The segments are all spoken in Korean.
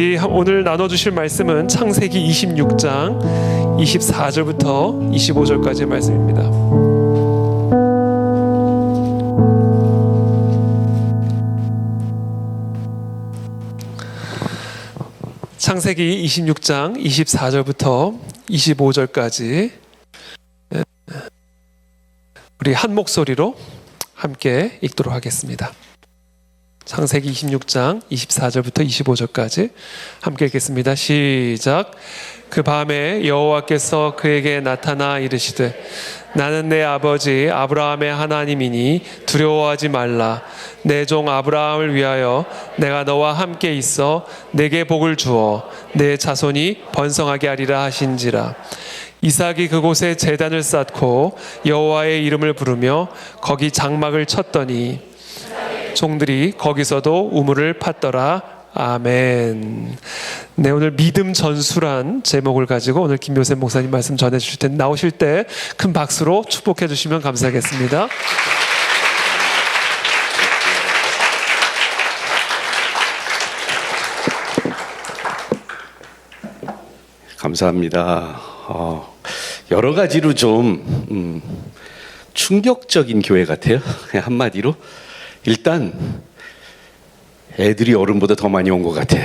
우리 오늘 나눠주실 말씀은 창세기 26장 24절부터 25절까지의 말씀입니다. 창세기 26장 24절부터 25절까지 우리 한 목소리로 함께 읽도록 하겠습니다. 창세기 26장 24절부터 25절까지 함께 읽겠습니다. 시작. 그 밤에 여호와께서 그에게 나타나 이르시되 나는 내 아버지 아브라함의 하나님이니 두려워하지 말라. 내 종 아브라함을 위하여 내가 너와 함께 있어 내게 복을 주어 내 자손이 번성하게 하리라 하신지라. 이삭이 그곳에 제단을 쌓고 여호와의 이름을 부르며 거기 장막을 쳤더니 종들이 거기서도 우물을 팠더라. 아멘. 네, 오늘 믿음 전수란 제목을 가지고 오늘 김묘세 목사님 말씀 전해 주실 텐데 나오실 때 큰 박수로 축복해 주시면 감사하겠습니다. 감사합니다. 여러 가지로 좀 충격적인 교회 같아요. 그냥 한마디로 일단 애들이 어른보다 더 많이 온 것 같아.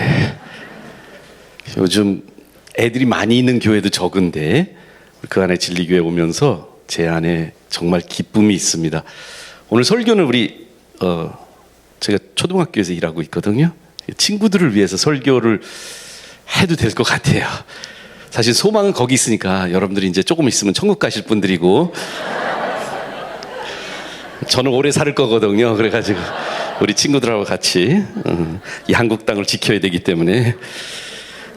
요즘 애들이 많이 있는 교회도 적은데 그 안에 진리교회 오면서 제 안에 정말 기쁨이 있습니다. 오늘 설교는 우리 제가 초등학교에서 일하고 있거든요. 친구들을 위해서 설교를 해도 될 것 같아요. 사실 소망은 거기 있으니까 여러분들이 이제 조금 있으면 천국 가실 분들이고 저는 오래 살 거거든요. 그래가지고 우리 친구들하고 같이 이 한국 땅을 지켜야 되기 때문에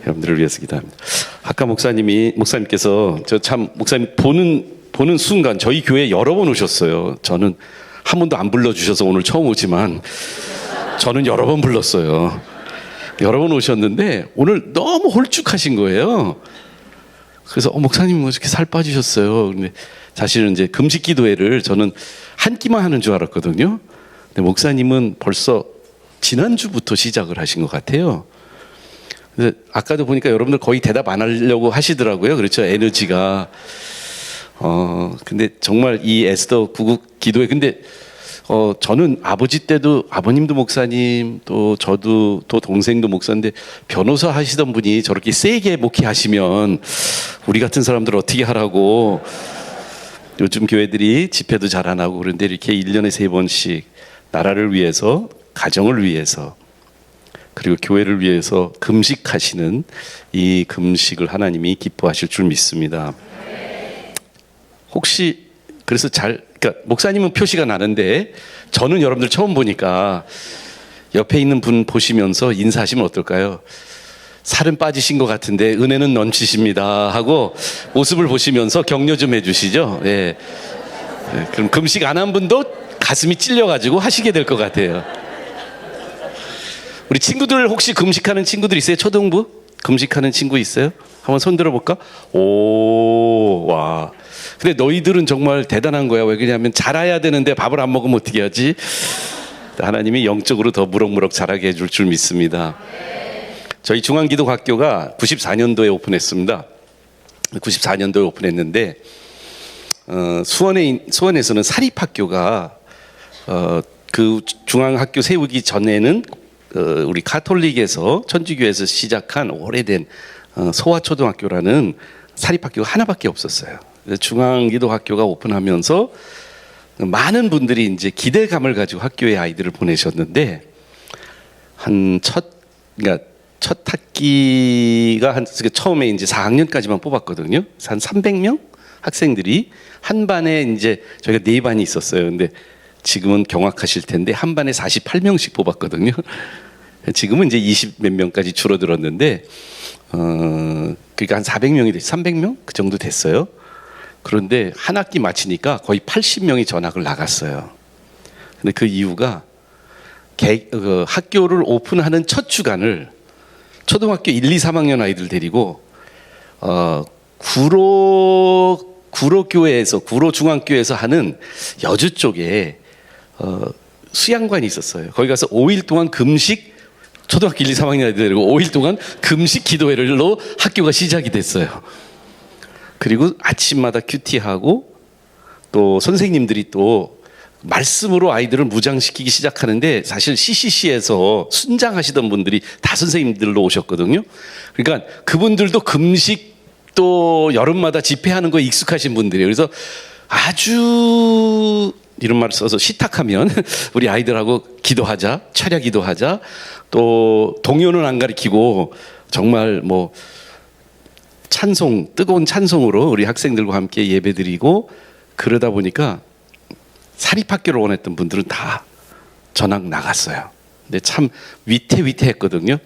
여러분들을 위해서 기도합니다. 아까 목사님께서 저 참 목사님 보는 순간 저희 교회 여러 번 오셨어요. 저는 한 번도 안 불러주셔서 오늘 처음 오지만 저는 여러 번 불렀어요. 여러 번 오셨는데 오늘 너무 홀쭉하신 거예요. 그래서 목사님 뭐 이렇게 살 빠지셨어요. 근데 사실은 이제 금식 기도회를 저는 한 끼만 하는 줄 알았거든요. 근데 목사님은 벌써 지난주부터 시작을 하신 것 같아요. 그래서 아까도 보니까 여러분들 거의 대답 안 하려고 하시더라고요. 그렇죠. 에너지가. 근데 정말 이 에스더 구국 기도회 근데 저는 아버지 때도 아버님도 목사님 또 저도 또 동생도 목사인데 변호사 하시던 분이 저렇게 세게 목회하시면 우리 같은 사람들 어떻게 하라고. 요즘 교회들이 집회도 잘 안 하고 그런데 이렇게 1년에 3번씩 나라를 위해서 가정을 위해서 그리고 교회를 위해서 금식하시는 이 금식을 하나님이 기뻐하실 줄 믿습니다. 혹시 그래서 그러니까 목사님은 표시가 나는데 저는 여러분들 처음 보니까 옆에 있는 분 보시면서 인사하시면 어떨까요? 살은 빠지신 것 같은데 은혜는 넘치십니다 하고 모습을 보시면서 격려 좀 해주시죠. 예. 그럼 금식 안 한 분도 가슴이 찔려가지고 하시게 될 것 같아요. 우리 친구들 혹시 금식하는 친구들 있어요? 초등부? 금식하는 친구 있어요? 한번 손 들어볼까? 오, 와. 근데 너희들은 정말 대단한 거야. 왜 그러냐면 자라야 되는데 밥을 안 먹으면 어떻게 하지? 하나님이 영적으로 더 무럭무럭 자라게 해줄 줄 믿습니다. 저희 중앙기독학교가 94년도에 오픈했습니다. 94년도에 오픈했는데 수원에서는 사립학교가 그 중앙학교 세우기 전에는 우리 가톨릭에서 천주교에서 시작한 오래된 소아초등학교라는 사립학교가 하나밖에 없었어요. 중앙기독학교가 오픈하면서 많은 분들이 이제 기대감을 가지고 학교에 아이들을 보내셨는데 그러니까 첫 학기가 처음에 이제 4학년까지만 뽑았거든요. 한 300명 학생들이 한 반에 이제 저희가 4반이 있었어요. 근데 지금은 경악하실 텐데 한 반에 48명씩 뽑았거든요. 지금은 이제 20 몇 명까지 줄어들었는데 그러니까 한 400명이 됐어요. 300명 그 정도 됐어요. 그런데 한 학기 마치니까 거의 80명이 전학을 나갔어요. 근데 그 이유가 학교를 오픈하는 첫 주간을 초등학교 1, 2, 3학년 아이들 데리고 구로교회에서 구로중앙교회에서 하는 여주 쪽에 수양관이 있었어요. 거기 가서 5일 동안 금식 초등학교 1, 2, 3학년 애들 데리고 5일 동안 금식 기도회로 학교가 시작이 됐어요. 그리고 아침마다 큐티하고 또 선생님들이 또 말씀으로 아이들을 무장시키기 시작하는데 사실 CCC에서 순장하시던 분들이 다 선생님들로 오셨거든요. 그러니까 그분들도 금식 또 여름마다 집회하는 거에 익숙하신 분들이에요. 그래서 아주 이런 말을 써서 시탁하면 우리 아이들하고 기도하자, 철야 기도하자, 또 동요는 안 가르치고 정말 뭐 찬송, 뜨거운 찬송으로 우리 학생들과 함께 예배드리고 그러다 보니까 사립학교를 원했던 분들은 다 전학 나갔어요. 근데 참 위태위태했거든요.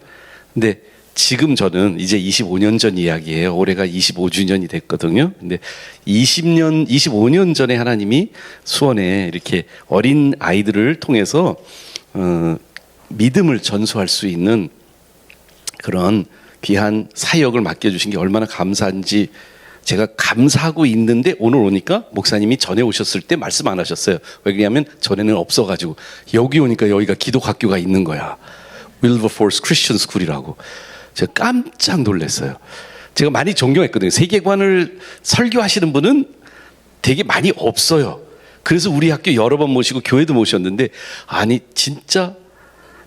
근데 지금 저는 이제 25년 전 이야기예요. 올해가 25주년이 됐거든요. 근데 25년 전에 하나님이 수원에 이렇게 어린 아이들을 통해서 믿음을 전수할 수 있는 그런 귀한 사역을 맡겨주신 게 얼마나 감사한지 제가 감사하고 있는데 오늘 오니까 목사님이 전에 오셨을 때 말씀 안 하셨어요. 왜 그러냐면 전에는 없어가지고 여기 오니까 여기가 기독학교가 있는 거야. Wilberforce Christian School이라고. 제가 깜짝 놀랐어요. 제가 많이 존경했거든요. 세계관을 설교하시는 분은 되게 많이 없어요. 그래서 우리 학교 여러 번 모시고 교회도 모셨는데 아니 진짜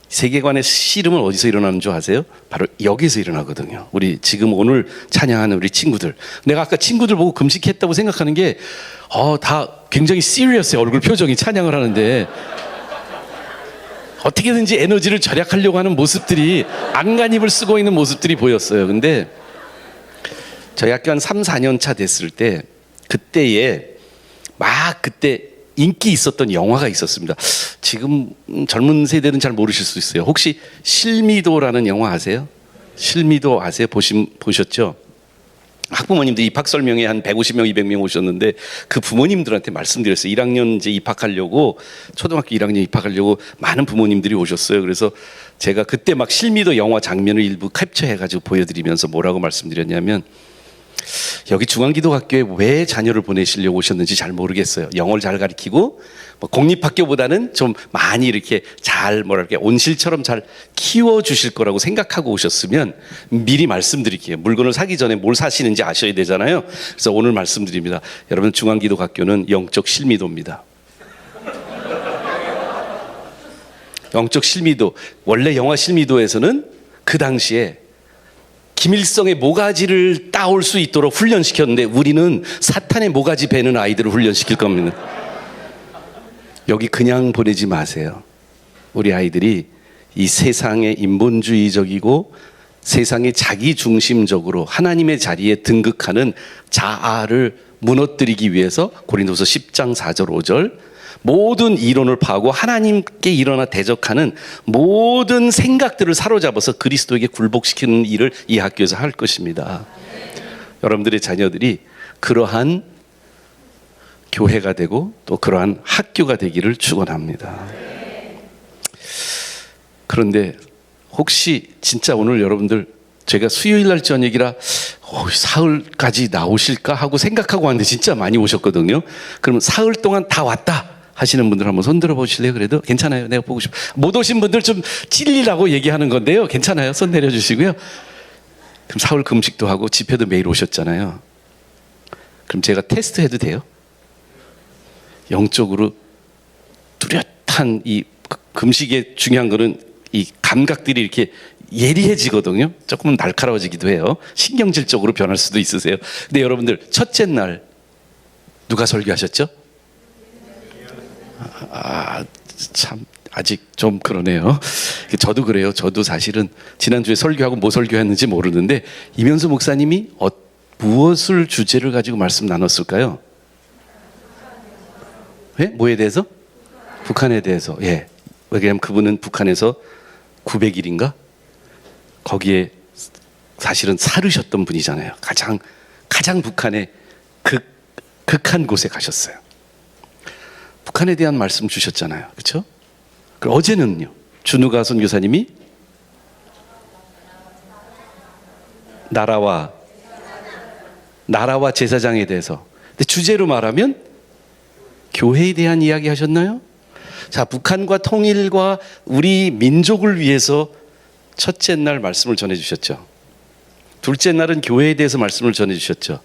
세계관의 씨름은 어디서 일어나는 줄 아세요? 바로 여기서 일어나거든요. 우리 지금 오늘 찬양하는 우리 친구들. 내가 아까 친구들 보고 금식했다고 생각하는 게 다 굉장히 시리어스해요. 얼굴 표정이 찬양을 하는데 어떻게든지 에너지를 절약하려고 하는 모습들이 안간힘을 쓰고 있는 모습들이 보였어요. 근데 저희 학교 한 3, 4년 차 됐을 때 그때에 그때 인기 있었던 영화가 있었습니다. 지금 젊은 세대는 잘 모르실 수 있어요. 혹시 실미도라는 영화 아세요? 실미도 아세요? 보셨죠? 학부모님들 입학 설명회 한 150명, 200명 오셨는데 그 부모님들한테 말씀드렸어요. 1학년 이제 입학하려고 초등학교 1학년 입학하려고 많은 부모님들이 오셨어요. 그래서 제가 그때 막 실미도 영화 장면을 일부 캡처해가지고 보여드리면서 뭐라고 말씀드렸냐면 여기 중앙기독학교에 왜 자녀를 보내시려고 오셨는지 잘 모르겠어요. 영어를 잘 가르치고 공립학교보다는 좀 많이 이렇게 잘 온실처럼 잘 키워주실 거라고 생각하고 오셨으면 미리 말씀드릴게요. 물건을 사기 전에 뭘 사시는지 아셔야 되잖아요. 그래서 오늘 말씀드립니다. 여러분 중앙기독학교는 영적 실미도입니다. 영적 실미도. 원래 영화 실미도에서는 그 당시에 김일성의 모가지를 따올 수 있도록 훈련시켰는데 우리는 사탄의 모가지 베는 아이들을 훈련시킬 겁니다. 여기 그냥 보내지 마세요. 우리 아이들이 이 세상에 인본주의적이고 세상에 자기중심적으로 하나님의 자리에 등극하는 자아를 무너뜨리기 위해서 고린도서 10장 4절 5절 모든 이론을 파고 하나님께 일어나 대적하는 모든 생각들을 사로잡아서 그리스도에게 굴복시키는 일을 이 학교에서 할 것입니다. 여러분들의 자녀들이 그러한 교회가 되고 또 그러한 학교가 되기를 축원합니다. 그런데 혹시 진짜 오늘 여러분들 제가 수요일 날 저녁이라 사흘까지 나오실까 하고 생각하고 왔는데 진짜 많이 오셨거든요. 그러면 사흘 동안 다 왔다 하시는 분들 한번 손 들어 보실래요? 그래도 괜찮아요. 내가 보고 싶어. 못 오신 분들 좀 찔리라고 얘기하는 건데요. 괜찮아요. 손 내려주시고요. 그럼 사흘 금식도 하고 집회도 매일 오셨잖아요. 그럼 제가 테스트 해도 돼요? 영적으로 뚜렷한 이 금식의 중요한 거는 이 감각들이 이렇게 예리해지거든요. 조금은 날카로워지기도 해요. 신경질적으로 변할 수도 있으세요. 근데 여러분들 첫째 날 누가 설교하셨죠? 참 아직 좀 그러네요. 저도 그래요. 저도 사실은 지난주에 설교하고 뭐 설교했는지 모르는데 이면수 목사님이 무엇을 주제를 가지고 말씀 나눴을까요? 예? 뭐에 대해서? 북한에 대해서. 예. 왜냐하면 그분은 북한에서 900일인가? 거기에 사실은 살으셨던 분이잖아요. 가장 북한의 극한 곳에 가셨어요. 북한에 대한 말씀 주셨잖아요. 그렇죠? 어제는요. 준우가 선교사님이 나라와 제사장에 대해서. 근데 주제로 말하면 교회에 대한 이야기 하셨나요? 자, 북한과 통일과 우리 민족을 위해서 첫째 날 말씀을 전해주셨죠. 둘째 날은 교회에 대해서 말씀을 전해주셨죠.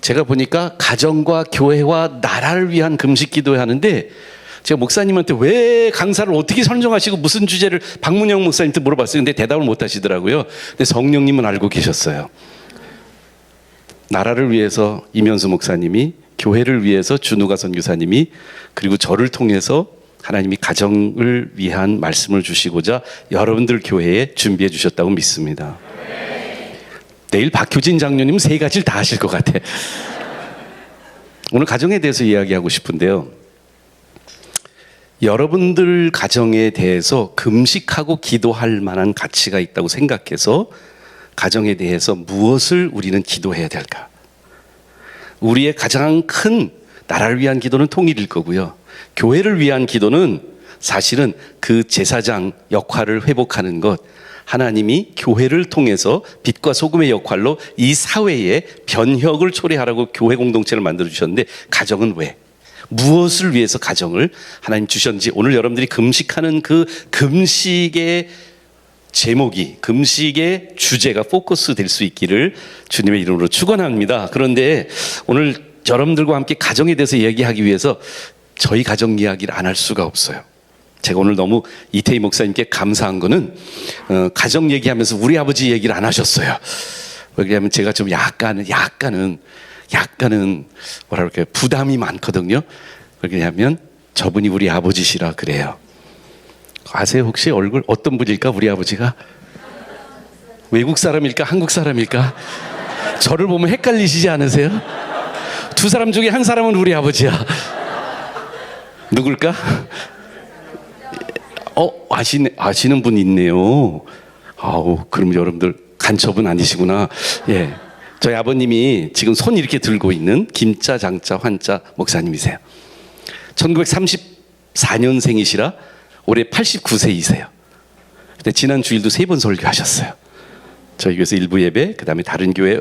제가 보니까 가정과 교회와 나라를 위한 금식 기도회 하는데 제가 목사님한테 왜 강사를 어떻게 선정하시고 무슨 주제를 박문영 목사님한테 물어봤어요. 근데 대답을 못 하시더라고요. 근데 성령님은 알고 계셨어요. 나라를 위해서 이면수 목사님이, 교회를 위해서 준우가 선교사님이, 그리고 저를 통해서 하나님이 가정을 위한 말씀을 주시고자 여러분들 교회에 준비해 주셨다고 믿습니다. 내일 박효진 장로님 세 가지를 다 하실 것 같아. 오늘 가정에 대해서 이야기하고 싶은데요. 여러분들 가정에 대해서 금식하고 기도할 만한 가치가 있다고 생각해서 가정에 대해서 무엇을 우리는 기도해야 될까? 우리의 가장 큰 나라를 위한 기도는 통일일 거고요. 교회를 위한 기도는 사실은 그 제사장 역할을 회복하는 것, 하나님이 교회를 통해서 빛과 소금의 역할로 이 사회에 변혁을 초래하라고 교회 공동체를 만들어 주셨는데, 가정은 왜? 무엇을 위해서 가정을 하나님 주셨는지, 오늘 여러분들이 금식하는 그 금식의 제목이, 금식의 주제가 포커스 될 수 있기를 주님의 이름으로 축원합니다. 그런데 오늘 여러분들과 함께 가정에 대해서 얘기하기 위해서 저희 가정 이야기를 안 할 수가 없어요. 제가 오늘 너무 이태희 목사님께 감사한 거는 가정 얘기하면서 우리 아버지 얘기를 안 하셨어요. 왜냐하면 제가 좀 약간은 뭐라 그럴까요? 부담이 많거든요. 왜냐하면 저분이 우리 아버지시라 그래요. 아세요? 혹시 얼굴 어떤 분일까? 우리 아버지가 외국 사람일까? 한국 사람일까? 저를 보면 헷갈리시지 않으세요? 두 사람 중에 한 사람은 우리 아버지야. 누굴까? 아시는 분 있네요. 아우, 그럼 여러분들 간첩은 아니시구나. 예. 저희 아버님이 지금 손 이렇게 들고 있는 김자, 장자, 환자 목사님이세요. 1934년생이시라 올해 89세이세요. 근데 지난 주일도 3번 설교하셨어요. 저희 교회에서 일부 예배, 그 다음에 다른 교회,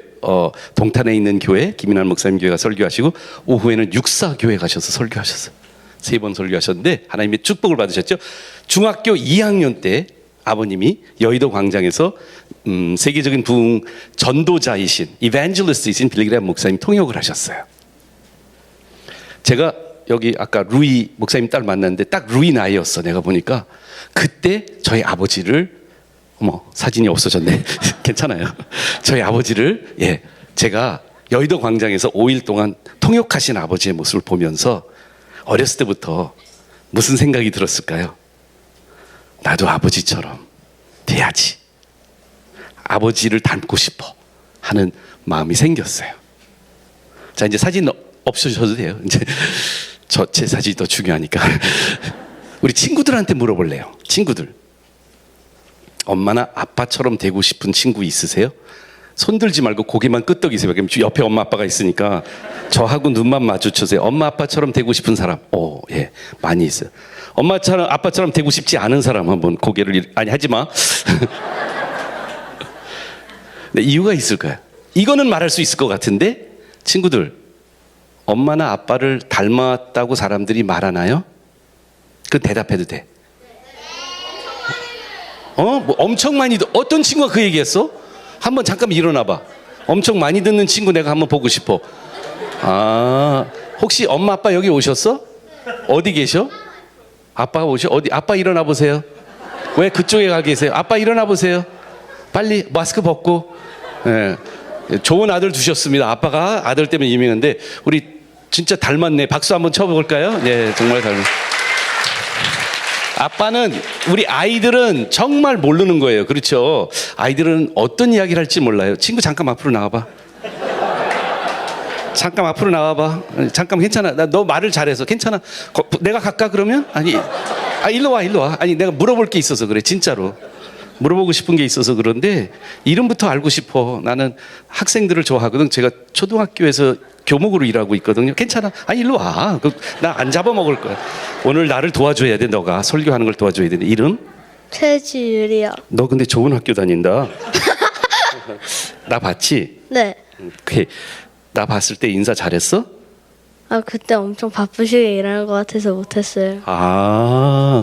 동탄에 있는 교회, 김인환 목사님 교회가 설교하시고, 오후에는 육사교회 가셔서 설교하셨어요. 3번 설교하셨는데 하나님의 축복을 받으셨죠. 중학교 2학년 때 아버님이 여의도 광장에서 세계적인 부흥 전도자이신 이벤젤리스트이신 빌리그레함 목사님 통역을 하셨어요. 제가 여기 아까 루이 목사님 딸 만났는데 딱 루이 나이였어. 내가 보니까 그때 저희 아버지를, 사진이 없어졌네. 괜찮아요. 저희 아버지를, 제가 여의도 광장에서 5일 동안 통역하신 아버지의 모습을 보면서 어렸을 때부터 무슨 생각이 들었을까요? 나도 아버지처럼 돼야지. 아버지를 닮고 싶어 하는 마음이 생겼어요. 자, 이제 사진 없으셔도 돼요. 이제 제 사진이 더 중요하니까. 우리 친구들한테 물어볼래요. 친구들. 엄마나 아빠처럼 되고 싶은 친구 있으세요? 손 들지 말고 고개만 끄덕이세요. 옆에 엄마 아빠가 있으니까 저하고 눈만 마주쳐세요. 엄마 아빠처럼 되고 싶은 사람, 많이 있어요. 엄마처럼 아빠처럼 되고 싶지 않은 사람 한번 고개를 하지 마. 네, 이유가 있을 거예요. 이거는 말할 수 있을 것 같은데, 친구들, 엄마나 아빠를 닮았다고 사람들이 말하나요? 그 대답해도 돼. 엄청 많이 어떤 친구가 그 얘기했어? 한번 잠깐 일어나봐. 엄청 많이 듣는 친구 내가 한번 보고 싶어. 혹시 엄마 아빠 여기 오셨어? 어디 계셔? 아빠가 어디? 아빠 일어나 보세요. 왜 그쪽에 가 계세요? 아빠 일어나 보세요. 빨리 마스크 벗고. 좋은 아들 두셨습니다. 아빠가 아들 때문에 유명한데 우리 진짜 닮았네. 박수 한번 쳐볼까요? 네, 정말 닮았. 아빠는, 우리 아이들은 정말 모르는 거예요. 그렇죠? 아이들은 어떤 이야기를 할지 몰라요. 친구 잠깐 앞으로 나와봐. 잠깐 앞으로 나와봐. 잠깐, 괜찮아. 너 말을 잘해서 괜찮아. 내가 갈까 그러면? 아니, 일로 와. 아니, 내가 물어볼 게 있어서 그래. 진짜로 물어보고 싶은 게 있어서 그런데 이름부터 알고 싶어. 나는 학생들을 좋아하거든. 제가 초등학교에서 교목으로 일하고 있거든요. 괜찮아. 아니, 일로 와. 나 안 잡아먹을 거야. 오늘 나를 도와줘야 돼. 너가 설교하는 걸 도와줘야 돼. 이름? 최지율이요. 너 근데 좋은 학교 다닌다. 나 봤지? 네. 나 봤을 때 인사 잘했어? 그때 엄청 바쁘시게 일하는 것 같아서 못했어요.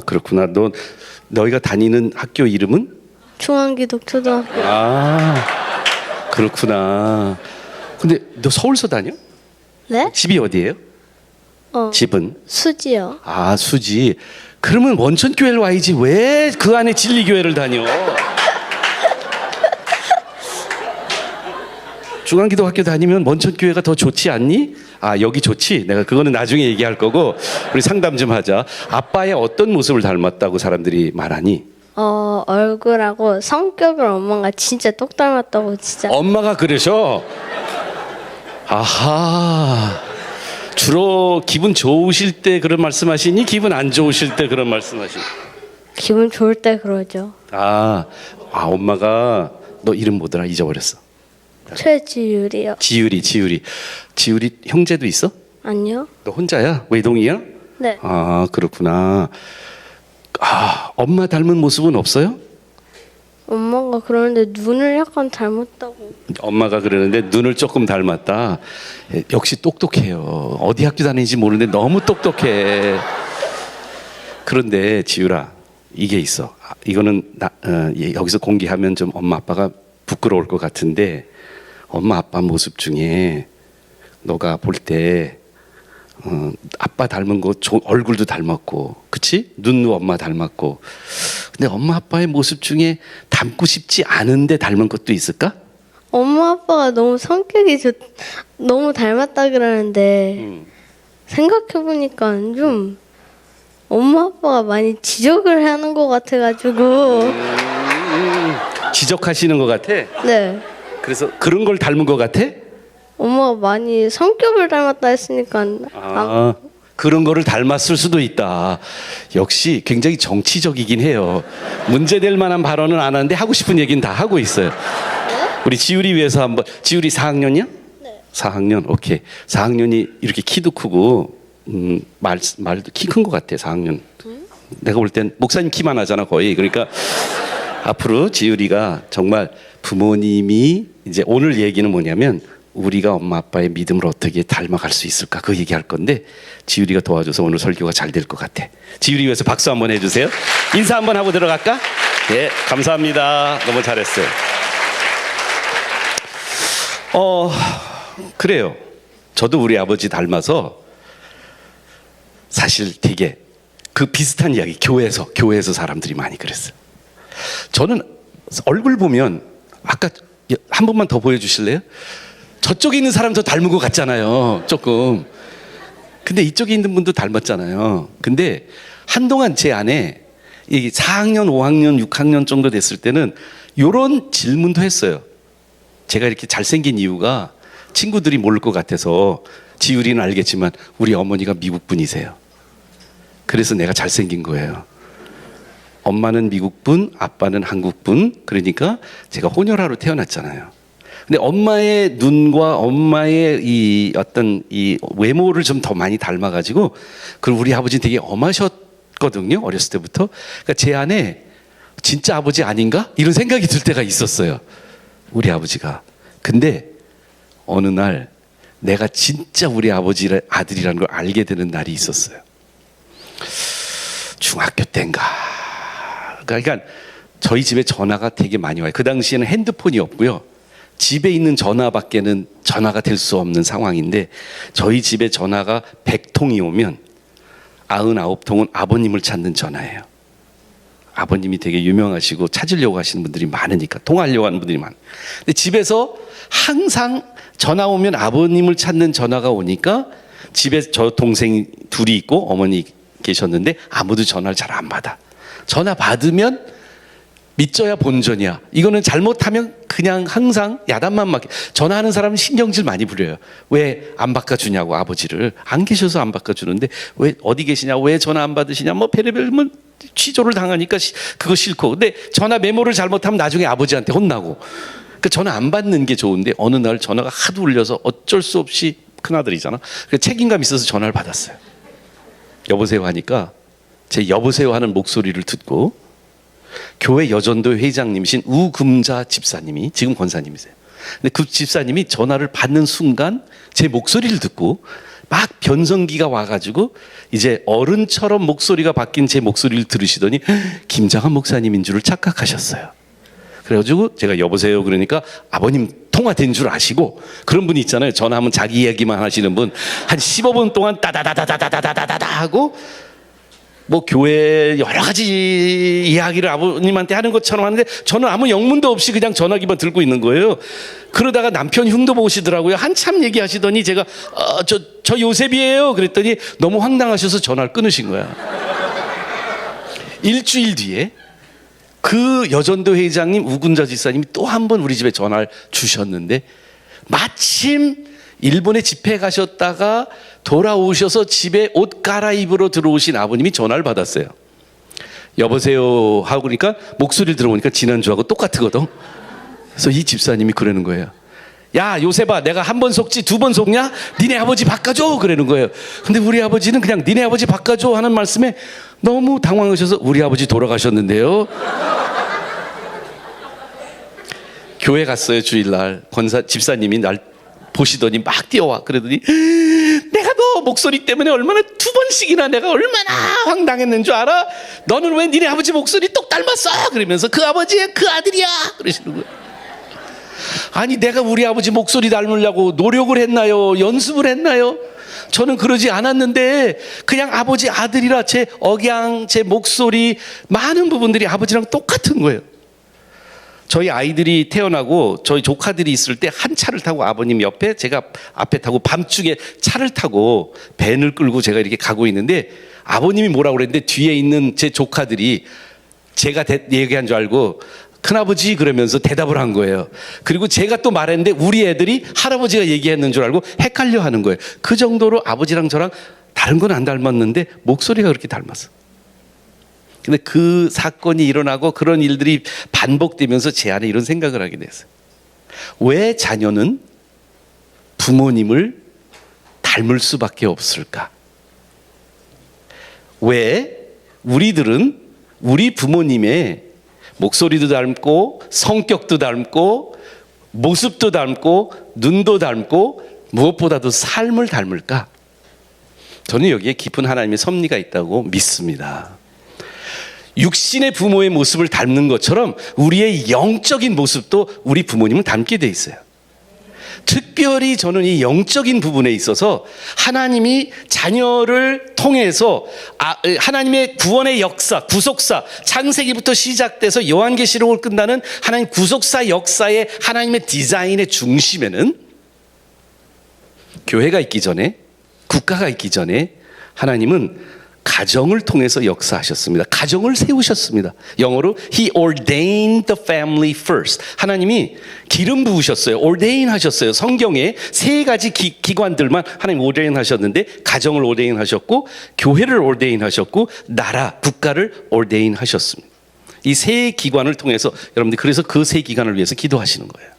그렇구나. 너희가 다니는 학교 이름은? 중앙기독초등학교. 아, 그렇구나. 근데 너 서울서 다녀? 네? 집이 어디예요? 집은? 수지요. 아, 수지. 그러면 원천교회를 와야지 왜 그 안에 진리교회를 다녀? 중앙기도학교 다니면 원천교회가 더 좋지 않니? 아, 여기 좋지? 내가 그거는 나중에 얘기할 거고 우리 상담 좀 하자. 아빠의 어떤 모습을 닮았다고 사람들이 말하니? 얼굴하고 성격을 엄마가 진짜 똑 닮았다고 진짜. 엄마가 그러셔? 아하. 주로 기분 좋으실 때 그런 말씀하시니? 기분 안 좋으실 때 그런 말씀하시니? 기분 좋을 때 그러죠. 엄마가 너 이름 뭐더라? 잊어버렸어. 최지율이요. 지율이 형제도 있어? 아니요. 너 혼자야? 외동이야? 네. 아, 그렇구나. 엄마 닮은 모습은 없어요? 엄마가 그러는데 눈을 약간 닮았다고. 엄마가 그러는데 눈을 조금 닮았다. 역시 똑똑해요. 어디 학교 다니는지 모르는데 너무 똑똑해. 그런데 지율아, 이게 있어. 이거는 여기서 공개하면 좀 엄마 아빠가 부끄러울 것 같은데 엄마 아빠 모습 중에 너가 볼 때 아빠 닮은 거 얼굴도 닮았고, 그치? 눈도 엄마 닮았고. 근데 엄마 아빠의 모습 중에 닮고 싶지 않은데 닮은 것도 있을까? 엄마 아빠가 너무 너무 닮았다 그러는데 생각해 보니까 좀 엄마 아빠가 많이 지적을 하는 것 같아가지고. 지적하시는 것 같아? 네. 그래서 그런 걸 닮은 것 같아? 엄마가 많이 성격을 닮았다 했으니까. 그런 거를 닮았을 수도 있다. 역시 굉장히 정치적이긴 해요. 문제될 만한 발언은 안 하는데 하고 싶은 얘기는 다 하고 있어요. 우리 지율이 위해서 한번. 지율이 4학년이야? 네. 4학년. 오케이. 4학년이 이렇게 키도 크고 말도 키 큰 것 같아. 4학년. 내가 볼 땐 목사님 키만 하잖아 거의. 그러니까 앞으로 지율이가 정말 부모님이 이제 오늘 얘기는 뭐냐면 우리가 엄마 아빠의 믿음을 어떻게 닮아갈 수 있을까 그 얘기할 건데 지율이가 도와줘서 오늘 설교가 잘 될 것 같아. 지율이 위해서 박수 한번 해주세요. 인사 한번 하고 들어갈까? 네, 감사합니다. 너무 잘했어요. 그래요. 저도 우리 아버지 닮아서 사실 되게 그 비슷한 이야기 교회에서 사람들이 많이 그랬어요. 저는 얼굴 보면 아까 한 번만 더 보여주실래요? 저쪽에 있는 사람 더 닮은 것 같잖아요. 조금. 근데 이쪽에 있는 분도 닮았잖아요. 근데 한동안 제 안에 이 4학년, 5학년, 6학년 정도 됐을 때는 이런 질문도 했어요. 제가 이렇게 잘생긴 이유가 친구들이 모를 것 같아서 지율이는 알겠지만 우리 어머니가 미국 분이세요. 그래서 내가 잘생긴 거예요. 엄마는 미국 분, 아빠는 한국 분. 그러니까 제가 혼혈아로 태어났잖아요. 근데 엄마의 눈과 엄마의 이 어떤 이 외모를 좀 더 많이 닮아가지고 그리고 우리 아버지 되게 엄하셨거든요. 어렸을 때부터. 그러니까 제 안에 진짜 아버지 아닌가? 이런 생각이 들 때가 있었어요. 우리 아버지가. 근데 어느 날 내가 진짜 우리 아버지의 아들이라는 걸 알게 되는 날이 있었어요. 중학교 때인가. 그러니까 저희 집에 전화가 되게 많이 와요. 그 당시에는 핸드폰이 없고요. 집에 있는 전화밖에는 전화가 될 수 없는 상황인데 저희 집에 전화가 100통이 오면 99통은 아버님을 찾는 전화예요. 아버님이 되게 유명하시고 찾으려고 하시는 분들이 많으니까 통화하려고 하는 분들이 많아요. 근데 집에서 항상 전화 오면 아버님을 찾는 전화가 오니까 집에 저 동생 둘이 있고 어머니 계셨는데 아무도 전화를 잘 안 받아. 전화 받으면 믿져야 본전이야. 이거는 잘못하면 그냥 항상 야단만 맞게. 전화하는 사람은 신경질 많이 부려요. 왜 안 바꿔주냐고 아버지를. 안 계셔서 안 바꿔주는데 왜 어디 계시냐, 왜 전화 안 받으시냐, 뭐 별의별 뭐 취조를 당하니까 그거 싫고. 근데 전화 메모를 잘못하면 나중에 아버지한테 혼나고. 그러니까 전화 안 받는 게 좋은데 어느 날 전화가 하도 울려서 어쩔 수 없이 큰아들이잖아. 그래서 책임감 있어서 전화를 받았어요. 여보세요 하니까 제 여보세요 하는 목소리를 듣고 교회 여전도 회장님이신 우금자 집사님이 지금 권사님이세요. 근데 그 집사님이 전화를 받는 순간 제 목소리를 듣고 막 변성기가 와가지고 이제 어른처럼 목소리가 바뀐 제 목소리를 들으시더니 김장한 목사님인 줄을 착각하셨어요. 그래가지고 제가 여보세요 그러니까 아버님 통화된 줄 아시고, 그런 분이 있잖아요. 전화하면 자기 이야기만 하시는 분, 한 15분 동안 따다다다다다다다다다 하고 뭐 교회 여러 가지 이야기를 아버님한테 하는 것처럼 하는데 저는 아무 영문도 없이 그냥 전화기만 들고 있는 거예요. 그러다가 남편 흉도 보시더라고요. 한참 얘기하시더니 제가 저 요셉이에요 그랬더니 너무 황당하셔서 전화를 끊으신 거야. 일주일 뒤에 그 여전도 회장님, 우군자 지사님이 또 한 번 우리 집에 전화를 주셨는데, 마침 일본에 집회 가셨다가 돌아오셔서 집에 옷 갈아입으러 들어오신 아버님이 전화를 받았어요. 여보세요 하고 그러니까 목소리를 들어보니까 지난주하고 똑같거든. 그래서 이 집사님이 그러는 거예요. 야 요셉아, 내가 한 번 속지 두 번 속냐? 니네 아버지 바꿔줘 그러는 거예요. 근데 우리 아버지는 그냥 니네 아버지 바꿔줘 하는 말씀에 너무 당황하셔서 우리 아버지 돌아가셨는데요. 교회 갔어요. 주일날 집사님이 날 보시더니 막 뛰어와. 그러더니 내가 너 목소리 때문에 얼마나 두 번씩이나 내가 얼마나 황당했는 줄 알아? 너는 왜 니네 아버지 목소리 똑 닮았어? 그러면서 그 아버지의 그 아들이야 그러시는 거예요. 아니 내가 우리 아버지 목소리 닮으려고 노력을 했나요? 연습을 했나요? 저는 그러지 않았는데 그냥 아버지 아들이라 제 억양, 제 목소리 많은 부분들이 아버지랑 똑같은 거예요. 저희 아이들이 태어나고 저희 조카들이 있을 때 한 차를 타고 아버님 옆에 제가 앞에 타고 밤중에 차를 타고 밴을 끌고 제가 이렇게 가고 있는데 아버님이 뭐라고 그랬는데 뒤에 있는 제 조카들이 제가 얘기한 줄 알고 큰아버지 그러면서 대답을 한 거예요. 그리고 제가 또 말했는데 우리 애들이 할아버지가 얘기했는 줄 알고 헷갈려 하는 거예요. 그 정도로 아버지랑 저랑 다른 건 안 닮았는데 목소리가 그렇게 닮았어. 근데 그 사건이 일어나고 그런 일들이 반복되면서 제 안에 이런 생각을 하게 됐어요. 왜 자녀는 부모님을 닮을 수밖에 없을까? 왜 우리들은 우리 부모님의 목소리도 닮고 성격도 닮고 모습도 닮고 눈도 닮고 무엇보다도 삶을 닮을까? 저는 여기에 깊은 하나님의 섭리가 있다고 믿습니다. 육신의 부모의 모습을 닮는 것처럼 우리의 영적인 모습도 우리 부모님을 닮게 돼 있어요. 특별히 저는 이 영적인 부분에 있어서 하나님이 자녀를 통해서 하나님의 구원의 역사, 구속사, 창세기부터 시작돼서 요한계시록을 끝나는 하나님 구속사 역사의 하나님의 디자인의 중심에는 교회가 있기 전에, 국가가 있기 전에 하나님은 가정을 통해서 역사하셨습니다. 가정을 세우셨습니다. 영어로 He ordained the family first. 하나님이 기름 부으셨어요. ordain 하셨어요. 성경에 세 가지 기관들만 하나님 ordain 하셨는데 가정을 ordain 하셨고 교회를 ordain 하셨고 나라, 국가를 ordain 하셨습니다. 이 세 기관을 통해서 여러분들 그래서 그 세 기관을 위해서 기도하시는 거예요.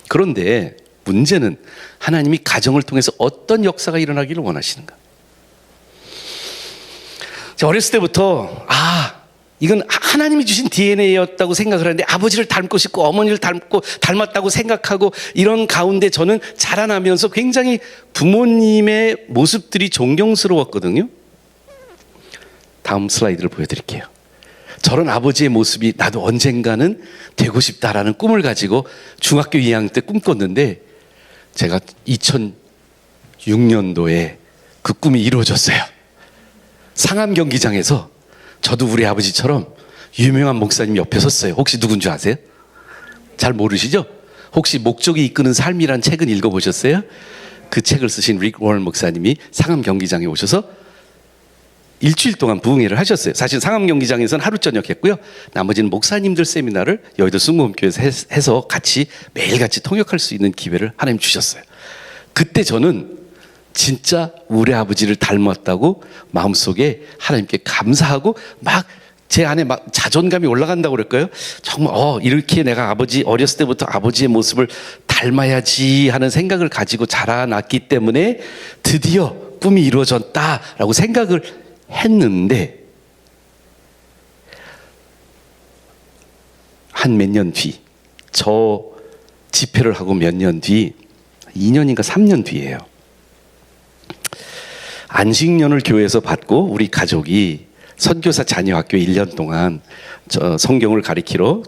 그런데 문제는 하나님이 가정을 통해서 어떤 역사가 일어나기를 원하시는가? 어렸을 때부터 이건 하나님이 주신 DNA였다고 생각을 하는데 아버지를 닮고 싶고 어머니를 닮았다고 생각하고 이런 가운데 저는 자라나면서 굉장히 부모님의 모습들이 존경스러웠거든요. 다음 슬라이드를 보여드릴게요. 저런 아버지의 모습이 나도 언젠가는 되고 싶다라는 꿈을 가지고 중학교 2학년 때 꿈꿨는데 제가 2006년도에 그 꿈이 이루어졌어요. 상암 경기장에서 저도 우리 아버지처럼 유명한 목사님 옆에 섰어요. 혹시 누군지 아세요? 잘 모르시죠? 혹시 목적이 이끄는 삶이란 책은 읽어보셨어요? 그 책을 쓰신 릭 워런 목사님이 상암 경기장에 오셔서 일주일 동안 부흥회를 하셨어요. 사실 상암 경기장에서는 하루 저녁 했고요. 나머지는 목사님들 세미나를 여의도 순복음교회에서 해서 같이 매일같이 통역할 수 있는 기회를 하나님 주셨어요. 그때 저는 진짜 우리 아버지를 닮았다고 마음속에 하나님께 감사하고 막 제 안에 막 자존감이 올라간다고 그럴까요? 정말 이렇게 내가 어렸을 때부터 아버지의 모습을 닮아야지 하는 생각을 가지고 자라났기 때문에 드디어 꿈이 이루어졌다라고 생각을 했는데 한 몇 년 뒤, 저 집회를 하고 몇 년 뒤, 2년인가 3년 뒤예요. 안식년을 교회에서 받고 우리 가족이 선교사 자녀 학교 1년 동안 저 성경을 가리키러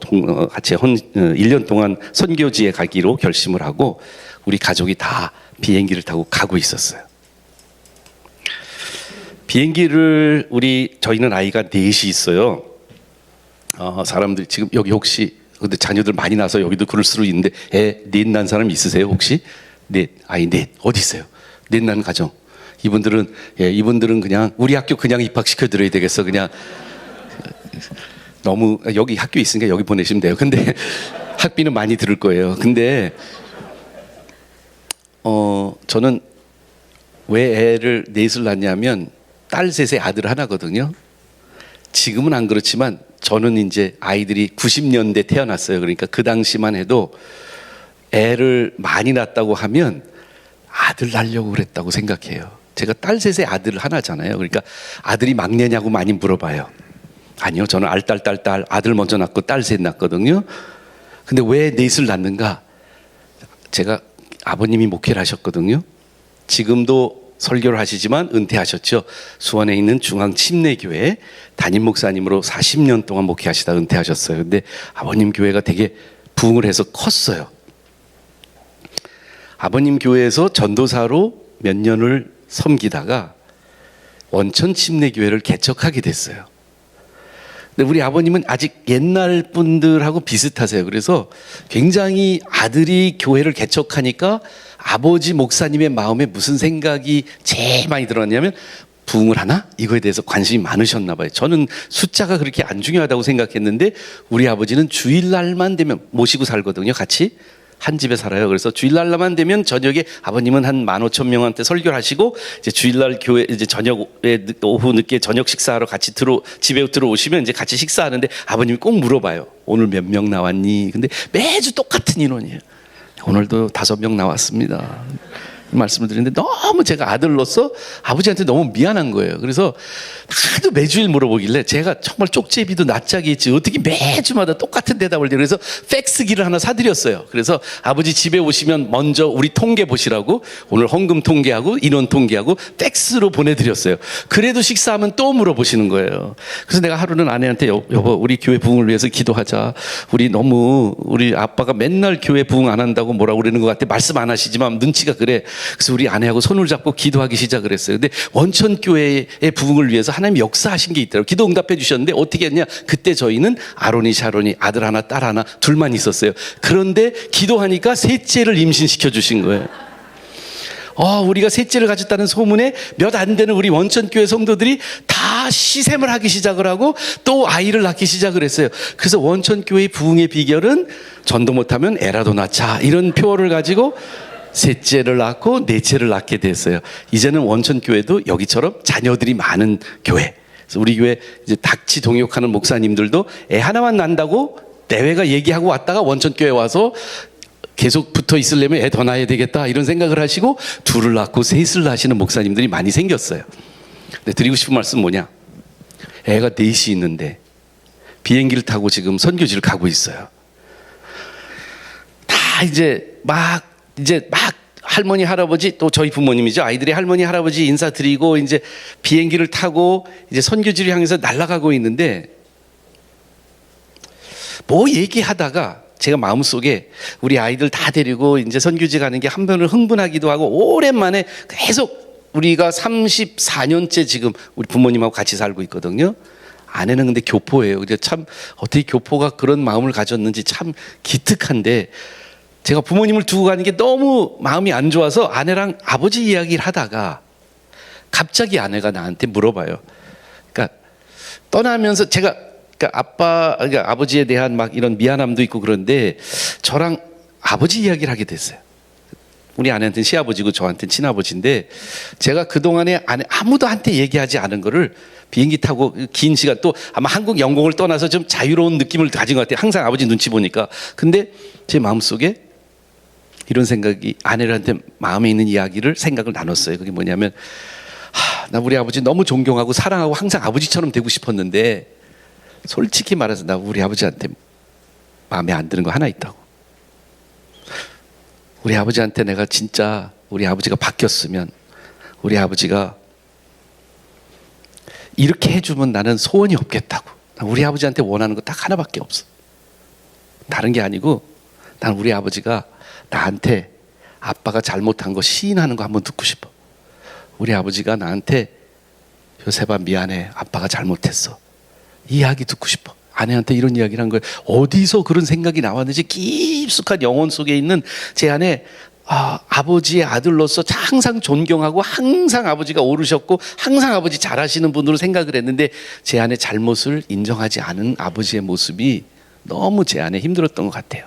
같이 1년 동안 선교지에 가기로 결심을 하고 우리 가족이 다 비행기를 타고 가고 있었어요. 비행기를 저희는 아이가 넷이 있어요. 사람들 지금 여기 혹시 근데 자녀들 많이 나서 여기도 그럴 수도 있는데 애 넷 난 사람 있으세요 혹시? 아이 넷 어디 있어요? 넷 난 가정. 이분들은 그냥 우리 학교 그냥 입학시켜 드려야 되겠어. 그냥 너무 여기 학교 있으니까 여기 보내시면 돼요. 근데 학비는 많이 들을 거예요. 근데 저는 왜 애를 넷을 낳냐면 딸 셋에 아들 하나거든요. 지금은 안 그렇지만 저는 이제 아이들이 90년대 태어났어요. 그러니까 그 당시만 해도 애를 많이 낳았다고 하면 아들 낳으려고 그랬다고 생각해요. 제가 딸 셋에 아들 하나잖아요. 그러니까 아들이 막내냐고 많이 물어봐요. 아니요, 저는 알딸딸딸 아들 먼저 낳고 딸 셋 낳거든요. 근데 왜 넷을 낳는가? 제가 아버님이 목회를 하셨거든요. 지금도 설교를 하시지만 은퇴하셨죠. 수원에 있는 중앙침례교회 담임 목사님으로 40년 동안 목회하시다 은퇴하셨어요. 근데 아버님 교회가 되게 부흥을 해서 컸어요. 아버님 교회에서 전도사로 몇 년을 섬기다가 원천 침례교회를 개척하게 됐어요. 근데 우리 아버님은 아직 옛날 분들하고 비슷하세요. 그래서 굉장히 아들이 교회를 개척하니까 아버지 목사님의 마음에 무슨 생각이 제일 많이 들었냐면 부흥을 하나? 이거에 대해서 관심이 많으셨나 봐요. 저는 숫자가 그렇게 안 중요하다고 생각했는데 우리 아버지는 주일날만 되면 모시고 살거든요. 같이 한 집에 살아요. 그래서 주일날만 되면 저녁에 아버님은 한 15,000명한테 설교를 하시고 이제 주일날 교회 이제 저녁에 오후 늦게 저녁 식사하러 같이 집에 들어오시면 이제 같이 식사하는데 아버님이 꼭 물어봐요. 오늘 몇 명 나왔니? 근데 매주 똑같은 인원이에요. 오늘도 5명 나왔습니다. 말씀을 드리는데 너무 제가 아들로서 아버지한테 너무 미안한 거예요. 그래서 하도 매주일 물어보길래 제가 정말 쪽제비도 낯짝이 있지 어떻게 매주마다 똑같은 대답을 드려요. 그래서 팩스기를 하나 사드렸어요. 그래서 아버지 집에 오시면 먼저 우리 통계 보시라고 오늘 헌금 통계하고 인원 통계하고 팩스로 보내드렸어요. 그래도 식사하면 또 물어보시는 거예요. 그래서 내가 하루는 아내한테 여보 우리 교회 부흥을 위해서 기도하자. 우리 아빠가 맨날 교회 부흥 안 한다고 뭐라고 그러는 것 같아. 말씀 안 하시지만 눈치가 그래. 그래서 우리 아내하고 손을 잡고 기도하기 시작을 했어요. 근데 원천교회의 부흥을 위해서 하나님 역사하신 게 있더라고요. 기도 응답해 주셨는데 어떻게 했냐? 그때 저희는 아론이 샤론이 아들 하나 딸 하나 둘만 있었어요. 그런데 기도하니까 셋째를 임신시켜 주신 거예요. 우리가 셋째를 가졌다는 소문에 몇 안 되는 우리 원천교회 성도들이 다 시샘을 하기 시작을 하고 또 아이를 낳기 시작을 했어요. 그래서 원천교회의 부흥의 비결은 전도 못하면 애라도 낳자 이런 표어를 가지고 셋째를 낳고 넷째를 낳게 됐어요. 이제는 원천교회도 여기처럼 자녀들이 많은 교회. 그래서 우리 교회 이제 닥치 동역하는 목사님들도 애 하나만 낳는다고 내외가 얘기하고 왔다가 원천교회 와서 계속 붙어 있으려면 애 더 낳아야 되겠다 이런 생각을 하시고 둘을 낳고 셋을 낳으시는 목사님들이 많이 생겼어요. 근데 드리고 싶은 말씀 뭐냐? 애가 넷이 있는데 비행기를 타고 지금 선교지를 가고 있어요. 다 이제 막 할머니 할아버지 또 저희 부모님이죠. 아이들이 할머니 할아버지 인사드리고 이제 비행기를 타고 이제 선교지를 향해서 날아가고 있는데 뭐 얘기하다가 제가 마음속에 우리 아이들 다 데리고 이제 선교지 가는 게 한편으로 흥분하기도 하고 오랜만에 계속 우리가 34년째 지금 우리 부모님하고 같이 살고 있거든요. 아내는 근데 교포예요. 근데 참 어떻게 교포가 그런 마음을 가졌는지 참 기특한데 제가 부모님을 두고 가는 게 너무 마음이 안 좋아서 아내랑 아버지 이야기를 하다가 갑자기 아내가 나한테 물어봐요. 그러니까 떠나면서 제가 그러니까 아버지에 대한 막 이런 미안함도 있고 그런데 저랑 아버지 이야기를 하게 됐어요. 우리 아내한테는 시아버지고 저한테는 친아버지인데 제가 그동안에 아무도한테 얘기하지 않은 거를 비행기 타고 긴 시간 또 아마 한국 영국을 떠나서 좀 자유로운 느낌을 가진 것 같아요. 항상 아버지 눈치 보니까. 근데 제 마음속에 이런 생각이 아내한테 마음에 있는 이야기를 생각을 나눴어요. 그게 뭐냐면 나 우리 아버지 너무 존경하고 사랑하고 항상 아버지처럼 되고 싶었는데 솔직히 말해서 나 우리 아버지한테 마음에 안 드는 거 하나 있다고. 우리 아버지한테 내가 진짜 우리 아버지가 바뀌었으면 우리 아버지가 이렇게 해주면 나는 소원이 없겠다고. 우리 아버지한테 원하는 거 딱 하나밖에 없어. 다른 게 아니고 난 우리 아버지가 나한테 아빠가 잘못한 거 시인하는 거 한번 듣고 싶어. 우리 아버지가 나한테 요셉아 미안해, 아빠가 잘못했어, 이 이야기 듣고 싶어. 아내한테 이런 이야기를 한 거예요. 어디서 그런 생각이 나왔는지 깊숙한 영혼 속에 있는 제 안에 아버지의 아들로서 항상 존경하고 항상 아버지가 옳으셨고 항상 아버지 잘하시는 분으로 생각을 했는데 제 안에 잘못을 인정하지 않은 아버지의 모습이 너무 제 안에 힘들었던 것 같아요.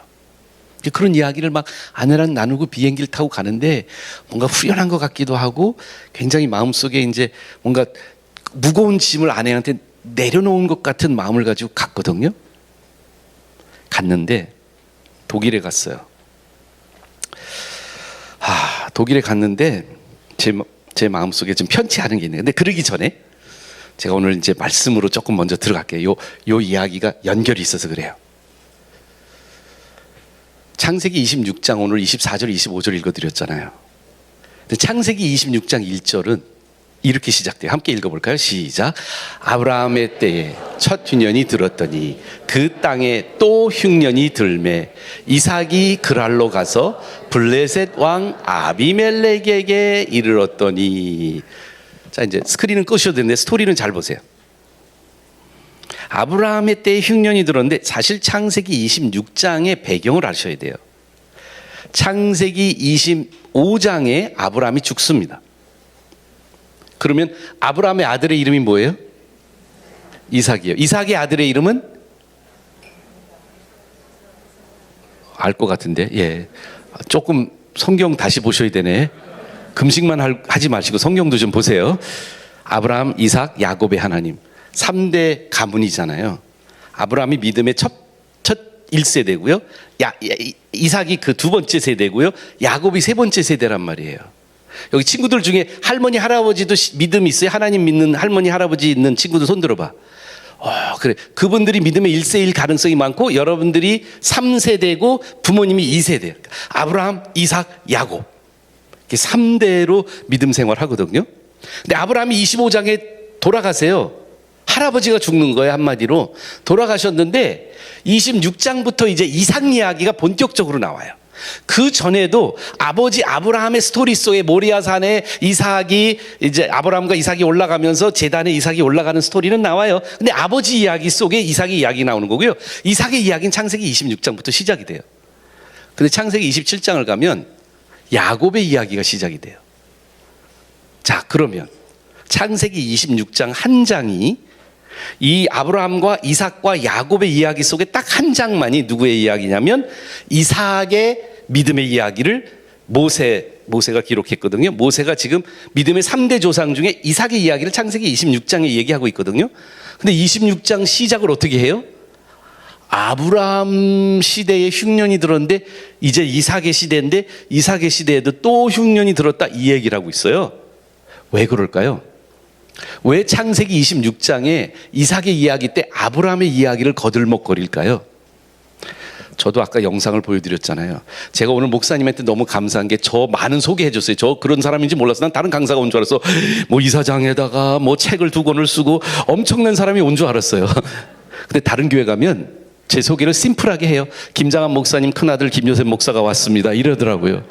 그런 이야기를 막 아내랑 나누고 비행기를 타고 가는데 뭔가 후련한 것 같기도 하고 굉장히 마음속에 이제 뭔가 무거운 짐을 아내한테 내려놓은 것 같은 마음을 가지고 갔거든요. 갔는데 독일에 갔어요. 독일에 갔는데 제 마음속에 좀 편치 않은 게 있네요. 근데 그러기 전에 제가 오늘 이제 말씀으로 조금 먼저 들어갈게요. 요 이야기가 연결이 있어서 그래요. 창세기 26장 오늘 24절 25절 읽어드렸잖아요. 근데 창세기 26장 1절은 이렇게 시작돼요. 함께 읽어볼까요? 시작. 아브라함의 때에 첫 흉년이 들었더니 그 땅에 또 흉년이 들매 이삭이 그랄로 가서 블레셋 왕 아비멜렉에게 이르렀더니. 자, 이제 스크린은 끄셔도 되는데 스토리는 잘 보세요. 아브라함의 때에 흉년이 들었는데 사실 창세기 26장의 배경을 아셔야 돼요. 창세기 25장에 아브라함이 죽습니다. 그러면 아브라함의 아들의 이름이 뭐예요? 이삭이에요. 이삭의 아들의 이름은? 알 것 같은데, 예. 조금 성경 다시 보셔야 되네. 금식만 하지 마시고 성경도 좀 보세요. 아브라함, 이삭, 야곱의 하나님. 3대 가문이잖아요. 아브라함이 믿음의 첫 1세대고요. 이삭이 그 두 번째 세대고요. 야곱이 세 번째 세대란 말이에요. 여기 친구들 중에 할머니, 할아버지도 믿음이 있어요? 하나님 믿는 할머니, 할아버지 있는 친구들 손 들어봐. 그래. 그분들이 믿음의 1세일 가능성이 많고 여러분들이 3세대고 부모님이 2세대. 아브라함, 이삭, 야곱. 이렇게 3대로 믿음 생활 하거든요. 근데 아브라함이 25장에 돌아가세요. 할아버지가 죽는 거예요. 한마디로 돌아가셨는데 26장부터 이제 이삭 이야기가 본격적으로 나와요. 그 전에도 아버지 아브라함의 스토리 속에 모리아산에 이삭이 이제 아브라함과 이삭이 올라가면서 제단에 이삭이 올라가는 스토리는 나와요. 근데 아버지 이야기 속에 이삭의 이야기 나오는 거고요. 이삭의 이야기는 창세기 26장부터 시작이 돼요. 근데 창세기 27장을 가면 야곱의 이야기가 시작이 돼요. 자, 그러면 창세기 26장 한 장이 이 아브라함과 이삭과 야곱의 이야기 속에 딱 한 장만이 누구의 이야기냐면 이삭의 믿음의 이야기를 모세가 기록했거든요. 모세가 지금 믿음의 3대 조상 중에 이삭의 이야기를 창세기 26장에 얘기하고 있거든요. 근데 26장 시작을 어떻게 해요? 아브라함 시대에 흉년이 들었는데 이제 이삭의 시대인데 이삭의 시대에도 또 흉년이 들었다, 이 얘기를 하고 있어요. 왜 그럴까요? 왜 창세기 26장에 이삭의 이야기 때 아브라함의 이야기를 거들먹거릴까요? 저도 아까 영상을 보여드렸잖아요. 제가 오늘 목사님한테 너무 감사한 게 저 많은 소개해줬어요. 저 그런 사람인지 몰랐어. 난 다른 강사가 온 줄 알았어. 뭐 이사장에다가 뭐 책을 2권을 쓰고 엄청난 사람이 온 줄 알았어요. 근데 다른 교회 가면 제 소개를 심플하게 해요. 김장한 목사님 큰아들 김요셉 목사가 왔습니다, 이러더라고요.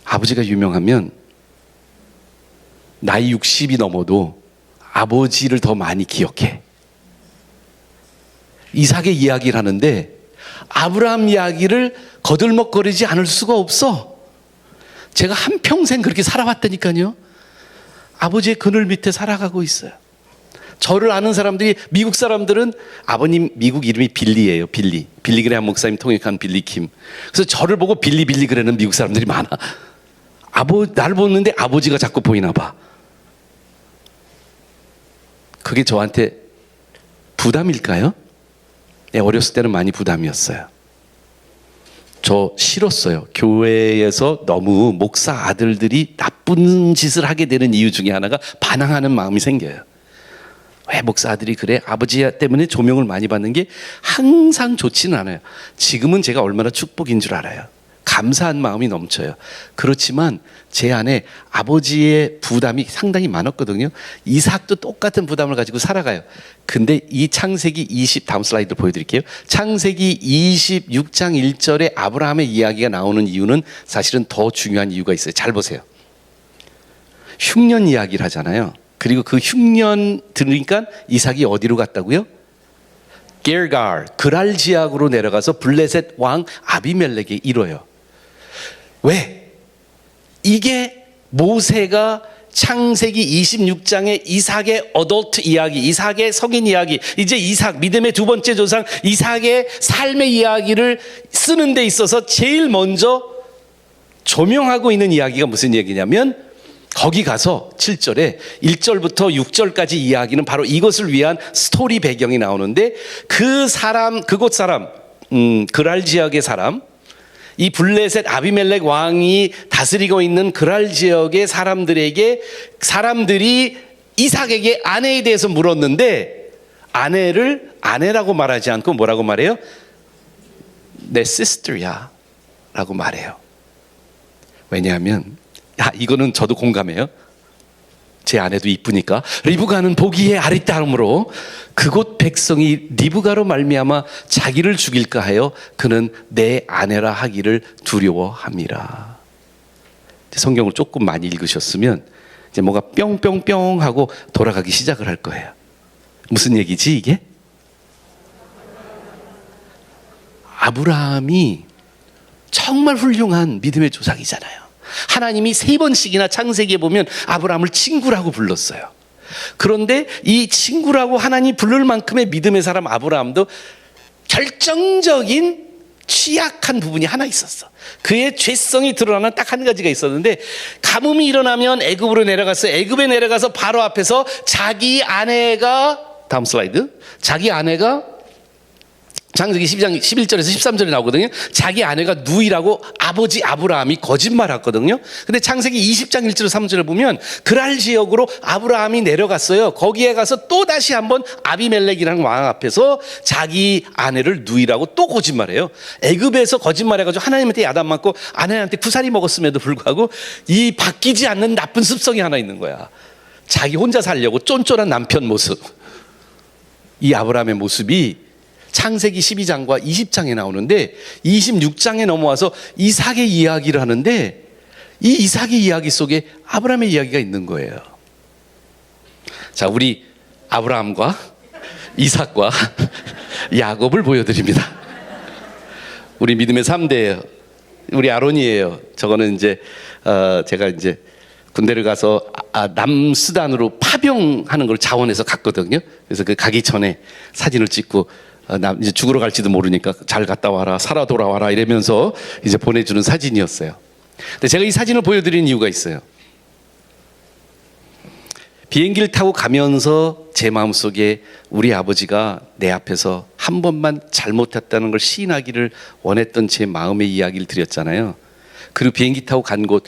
아버지가 유명하면 나이 60이 넘어도 아버지를 더 많이 기억해. 이삭의 이야기를 하는데 아브라함 이야기를 거들먹거리지 않을 수가 없어. 제가 한평생 그렇게 살아왔다니까요. 아버지의 그늘 밑에 살아가고 있어요. 저를 아는 사람들이, 미국 사람들은 아버님 미국 이름이 빌리예요. 빌리 그레함 목사님 통역한 빌리 킴. 그래서 저를 보고 빌리 그레는 미국 사람들이 많아. 나를 보는데 아버지가 자꾸 보이나 봐. 그게 저한테 부담일까요? 네, 어렸을 때는 많이 부담이었어요. 저 싫었어요. 교회에서 너무 목사 아들들이 나쁜 짓을 하게 되는 이유 중에 하나가 반항하는 마음이 생겨요. 왜 목사 아들이 그래? 아버지 때문에 조명을 많이 받는 게 항상 좋지는 않아요. 지금은 제가 얼마나 축복인 줄 알아요. 감사한 마음이 넘쳐요. 그렇지만 제 안에 아버지의 부담이 상당히 많았거든요. 이삭도 똑같은 부담을 가지고 살아가요. 근데 이 창세기 20 다음 슬라이드 보여드릴게요. 창세기 26장 1절에 아브라함의 이야기가 나오는 이유는 사실은 더 중요한 이유가 있어요. 잘 보세요. 흉년 이야기를 하잖아요. 그리고 그 흉년 들으니까 이삭이 어디로 갔다고요? 게르갈, 그랄 지역으로 내려가서 블레셋 왕 아비멜렉에 이뤄요. 왜? 이게 모세가 창세기 26장의 이삭의 어덜트 이야기, 이삭의 성인 이야기, 이제 이삭, 믿음의 두 번째 조상 이삭의 삶의 이야기를 쓰는 데 있어서 제일 먼저 조명하고 있는 이야기가 무슨 얘기냐면 거기 가서 7절에 1절부터 6절까지 이야기는 바로 이것을 위한 스토리 배경이 나오는데 그 사람, 그곳 사람, 그랄 지역의 사람, 이 블레셋 아비멜렉 왕이 다스리고 있는 그랄 지역의 사람들이 이삭에게 아내에 대해서 물었는데 아내를 아내라고 말하지 않고 뭐라고 말해요? 내 sister야 라고 말해요. 왜냐하면 이거는 저도 공감해요. 제 아내도 이쁘니까 리브가는 보기에 아리따움으로 그곳 백성이 리브가로 말미암아 자기를 죽일까 하여 그는 내 아내라 하기를 두려워함이라. 성경을 조금 많이 읽으셨으면 이제 뭐가 뿅뿅뿅 하고 돌아가기 시작을 할 거예요. 무슨 얘기지 이게? 아브라함이 정말 훌륭한 믿음의 조상이잖아요. 하나님이 3번씩이나 창세기에 보면 아브라함을 친구라고 불렀어요. 그런데 이 친구라고 하나님 부를 만큼의 믿음의 사람 아브라함도 결정적인 취약한 부분이 하나 있었어. 그의 죄성이 드러나는 딱 한 가지가 있었는데 가뭄이 일어나면 애굽으로 내려갔어요. 애굽에 내려가서 바로 앞에서 자기 아내가 다음 슬라이드 자기 아내가 창세기 12장 11절에서 13절에 나오거든요. 자기 아내가 누이라고 아버지 아브라함이 거짓말했거든요. 근데 창세기 20장 1절 3절을 보면 그랄 지역으로 아브라함이 내려갔어요. 거기에 가서 또 다시 한번 아비멜렉이라는 왕 앞에서 자기 아내를 누이라고 또 거짓말해요. 애굽에서 거짓말해가지고 하나님한테 야단 맞고 아내한테 구사리 먹었음에도 불구하고 이 바뀌지 않는 나쁜 습성이 하나 있는 거야. 자기 혼자 살려고 쫀쫀한 남편 모습. 이 아브라함의 모습이 창세기 12장과 20장에 나오는데 26장에 넘어와서 이삭의 이야기를 하는데 이 이삭의 이야기 속에 아브라함의 이야기가 있는 거예요. 자, 우리 아브라함과 이삭과 야곱을 보여드립니다. 우리 믿음의 3대예요. 우리 아론이에요. 저거는 이제 제가 이제 군대를 가서 남수단으로 파병하는 걸 자원해서 갔거든요. 그래서 그 가기 전에 사진을 찍고 나 이제 죽으러 갈지도 모르니까 잘 갔다 와라, 살아 돌아와라 이러면서 이제 보내주는 사진이었어요. 근데 제가 이 사진을 보여드리는 이유가 있어요. 비행기를 타고 가면서 제 마음속에 우리 아버지가 내 앞에서 한 번만 잘못했다는 걸 시인하기를 원했던 제 마음의 이야기를 드렸잖아요. 그리고 비행기 타고 간 곳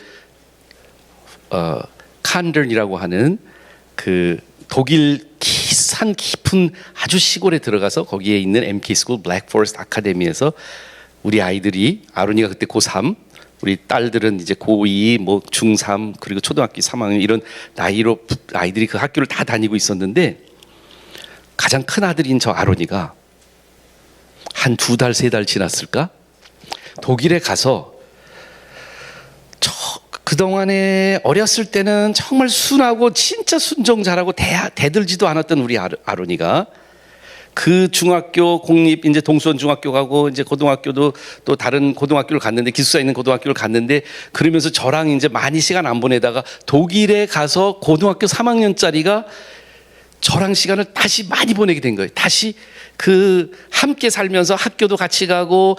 칸던이라고 하는 그 독일 산 깊은 아주 시골에 들어가서 거기에 있는 MK 스쿨 블랙포레스트 아카데미에서 우리 아이들이 아론이가 그때 고3, 우리 딸들은 이제 고2, 뭐 중3 그리고 초등학교 3학년 이런 나이로 아이들이 그 학교를 다 다니고 있었는데 가장 큰 아들인 저 아론이가 한 2달, 3달 지났을까? 독일에 가서 그동안에 어렸을 때는 정말 순하고 진짜 순종 잘하고 대들지도 않았던 우리 아론이가 그 중학교 공립 이제 동수원 중학교 가고 이제 고등학교도 또 다른 고등학교를 갔는데 기숙사에 있는 고등학교를 갔는데 그러면서 저랑 이제 많이 시간 안 보내다가 독일에 가서 고등학교 3학년짜리가 저랑 시간을 다시 많이 보내게 된 거예요. 다시 그 함께 살면서 학교도 같이 가고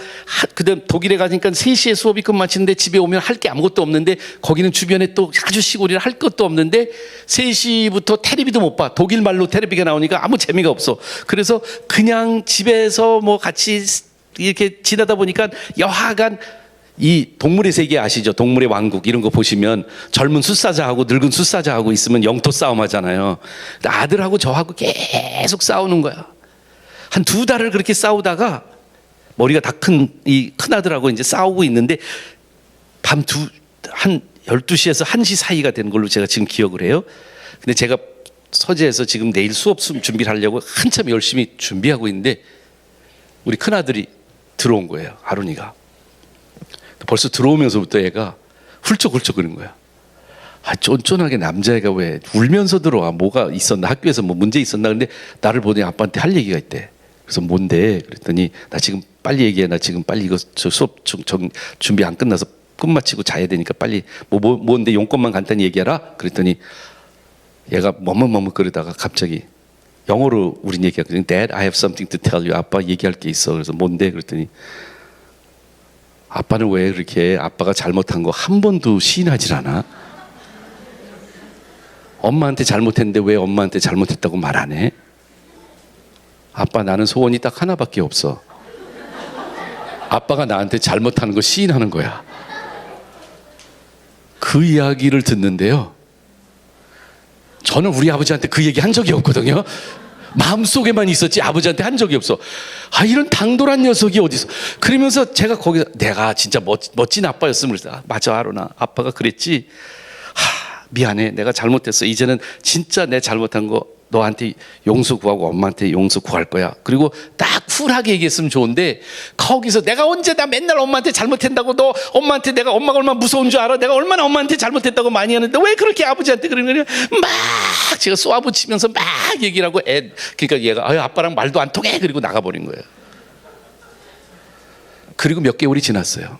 그다음 독일에 가니까 3시에 수업이 끝마치는데 집에 오면 할 게 아무것도 없는데 거기는 주변에 또 아주 시골이라 할 것도 없는데 3시부터 테레비도 못 봐. 독일 말로 테레비가 나오니까 아무 재미가 없어. 그래서 그냥 집에서 뭐 같이 이렇게 지내다 보니까 여하간 이 동물의 세계 아시죠? 동물의 왕국 이런 거 보시면 젊은 숫사자하고 늙은 숫사자하고 있으면 영토 싸움 하잖아요. 아들하고 저하고 계속 싸우는 거야. 한 2달을 그렇게 싸우다가 머리가 다 큰 이 큰아들하고 이제 싸우고 있는데 한 12시에서 1시 사이가 된 걸로 제가 지금 기억을 해요. 근데 제가 서재에서 지금 내일 수업 준비를 하려고 한참 열심히 준비하고 있는데 우리 큰아들이 들어온 거예요. 아론이가. 벌써 들어오면서부터 얘가 훌쩍훌쩍 그런 거야. 쫀쫀하게 남자애가 왜 울면서 들어와. 뭐가 있었나, 학교에서 뭐 문제 있었나. 근데 나를 보더니 아빠한테 할 얘기가 있대. 그래서 뭔데? 그랬더니 나 지금 빨리 얘기해. 나 지금 빨리 이거 저 수업 준비 안 끝나서 끝마치고 자야 되니까 빨리 뭔데 용건만 간단히 얘기하라. 그랬더니 얘가 머뭇머뭇거리다가 갑자기 영어로 우린 얘기하거든요. Dad, I have something to tell you. 아빠 얘기할 게 있어. 그래서 뭔데? 그랬더니 아빠는 왜 그렇게 아빠가 잘못한 거 한 번도 시인하질 않아? 엄마한테 잘못했는데 왜 엄마한테 잘못했다고 말 안 해? 아빠 나는 소원이 딱 하나밖에 없어. 아빠가 나한테 잘못하는 거 시인하는 거야. 그 이야기를 듣는데요. 저는 우리 아버지한테 그 얘기 한 적이 없거든요. 마음속에만 있었지 아버지한테 한 적이 없어. 이런 당돌한 녀석이 어디서. 그러면서 제가 거기서 내가 진짜 멋진 아빠였음을 그랬어. 맞아 아론아, 아빠가 그랬지. 미안해, 내가 잘못했어. 이제는 진짜 내 잘못한 거 너한테 용서 구하고 엄마한테 용서 구할 거야. 그리고 딱 쿨하게 얘기했으면 좋은데 거기서 내가 언제 나 맨날 엄마한테 잘못했다고 너 엄마한테 내가 엄마가 얼마나 무서운 줄 알아? 내가 얼마나 엄마한테 잘못했다고 많이 하는데 왜 그렇게 아버지한테 그런 거냐? 막 제가 쏘아붙이면서 막 얘기를 하고 그러니까 얘가 아빠랑 말도 안 통해. 그리고 나가버린 거예요. 그리고 몇 개월이 지났어요.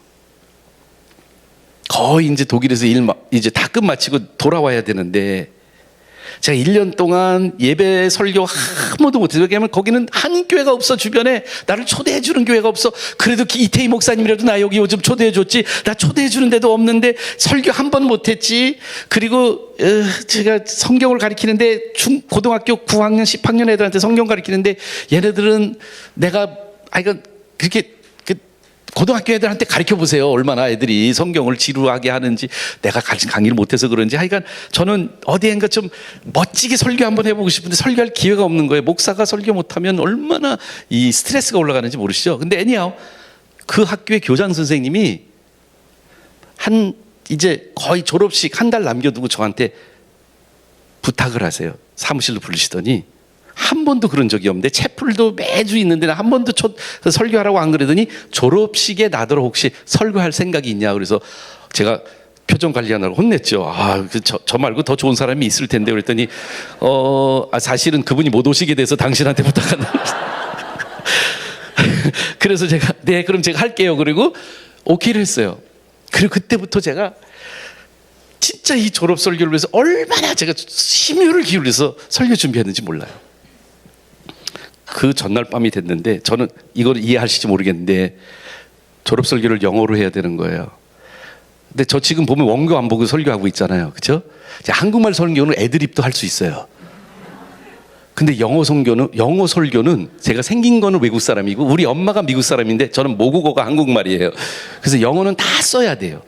거의 이제 독일에서 이제 다 끝마치고 돌아와야 되는데 제가 1년 동안 예배 설교 한 번도 못해서 왜냐하면 거기는 한인교회가 없어. 주변에 나를 초대해 주는 교회가 없어. 그래도 이태희 목사님이라도 나 여기 요즘 초대해 줬지. 나 초대해 주는 데도 없는데 설교 한 번 못했지. 그리고 제가 성경을 가르치는데 고등학교 9학년 10학년 애들한테 성경 가르치는데 얘네들은 내가 이건 그렇게 고등학교 애들한테 가르쳐 보세요. 얼마나 애들이 성경을 지루하게 하는지. 내가 강의를 못해서 그런지 하여간 저는 어디엔가 좀 멋지게 설교 한번 해보고 싶은데 설교할 기회가 없는 거예요. 목사가 설교 못하면 얼마나 이 스트레스가 올라가는지 모르시죠. 근데 anyhow 그 학교의 교장 선생님이 이제 거의 졸업식 한 달 남겨두고 저한테 부탁을 하세요. 사무실로 부르시더니 한 번도 그런 적이 없는데 채플도 매주 있는데 나 한 번도 설교하라고 안 그러더니 졸업식에 나더러 혹시 설교할 생각이 있냐. 그래서 제가 표정 관리하느라고 혼냈죠. 저 말고 더 좋은 사람이 있을 텐데. 그랬더니 사실은 그분이 못 오시게 돼서 당신한테 부탁한다. 그래서 제가 네 그럼 제가 할게요. 그리고 오케이를 했어요. 그리고 그때부터 제가 진짜 이 졸업 설교를 위해서 얼마나 제가 심혈을 기울여서 설교 준비했는지 몰라요. 그 전날 밤이 됐는데 저는 이걸 이해하실지 모르겠는데 졸업 설교를 영어로 해야 되는 거예요. 근데 저 지금 보면 원고 안 보고 설교하고 있잖아요. 그렇죠? 한국말 설교는 애드립도 할 수 있어요. 근데 영어 설교는 제가 생긴 거는 외국 사람이고 우리 엄마가 미국 사람인데 저는 모국어가 한국말이에요. 그래서 영어는 다 써야 돼요.